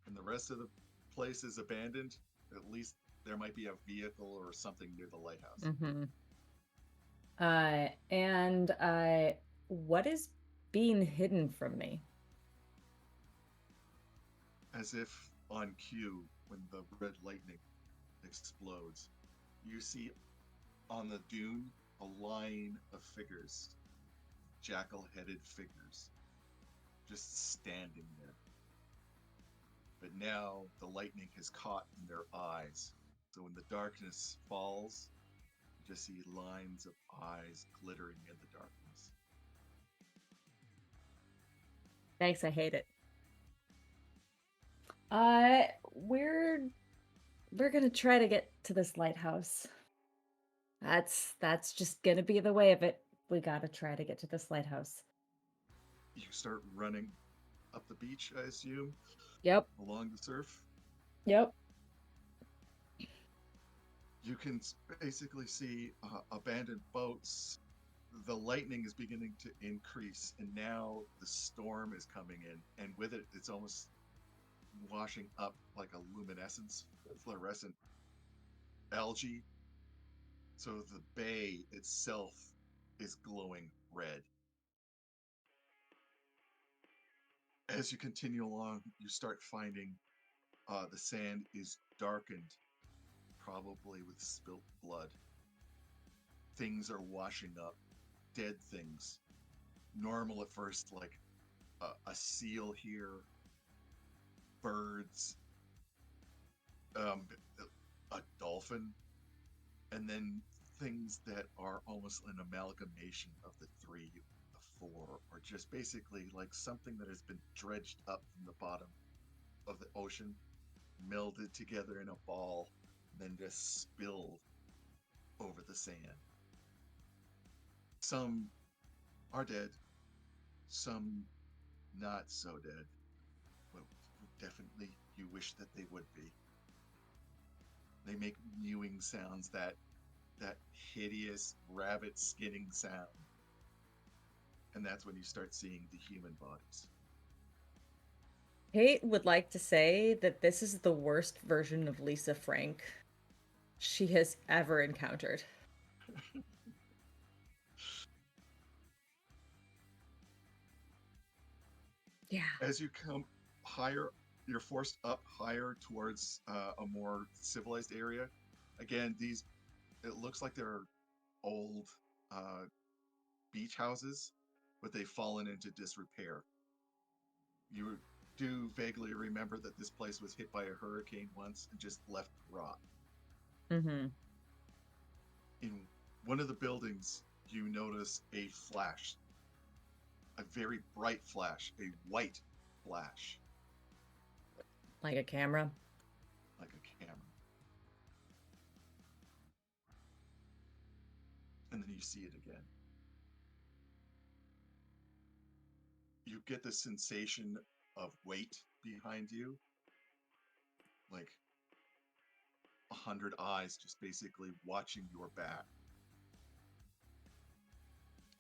and the rest of the place is abandoned, at least there might be a vehicle or something near the lighthouse. Mm-hmm. And what is being hidden from me? As if on cue, when the red lightning explodes, you see on the dune a line of figures, jackal headed figures, just standing there. But now the lightning has caught in their eyes. So when the darkness falls, you just see lines of eyes glittering in the darkness. Thanks, I hate it. Uh, we're we're gonna try to get to this lighthouse. That's just gonna be the way of it. We gotta try to get to this lighthouse. You start running up the beach, I assume, Yep. along the surf. Yep. You can basically see abandoned boats. The lightning is beginning to increase, and now the storm is coming in, and with it, it's almost washing up like a luminescence, fluorescent algae. So the bay itself is glowing red. As you continue along, you start finding the sand is darkened, probably with spilt blood. Things are washing up, dead things. Normal at first, like a seal here, birds, um, a dolphin, and then things that are almost an amalgamation of the three, the four, or just basically like something that has been dredged up from the bottom of the ocean, melded together in a ball, then just spilled over the sand. Some are dead, some not so dead. Well, definitely you wish that they would be. They make mewing sounds, that hideous rabbit skinning sound. And that's when you start seeing the human bodies. Kate would like to say that this is the worst version of Lisa Frank she has ever encountered. Yeah. As you come higher, you're forced up higher towards a more civilized area. Again, these, it looks like they're old uh, beach houses, but they've fallen into disrepair. You do vaguely remember that this place was hit by a hurricane once and just left rot. Mm-hmm. In one of the buildings, you notice a flash, a very bright flash, a white flash, Like a camera. like a camera. And then you see it again. You get the sensation of weight behind you, like 100 eyes just basically watching your back,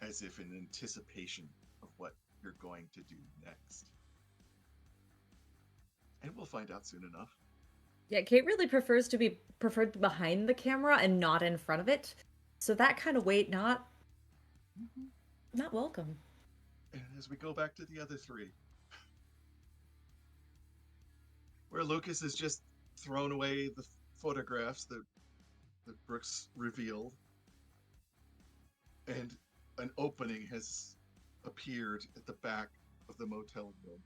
as if in anticipation of what you're going to do next. And we'll find out soon enough. Yeah, Kate really prefers to be preferred behind the camera and not in front of it. So that kind of weight, not welcome. And as we go back to the other three, where Lucas has just thrown away the photographs that Brooks revealed, and an opening has appeared at the back of the motel room.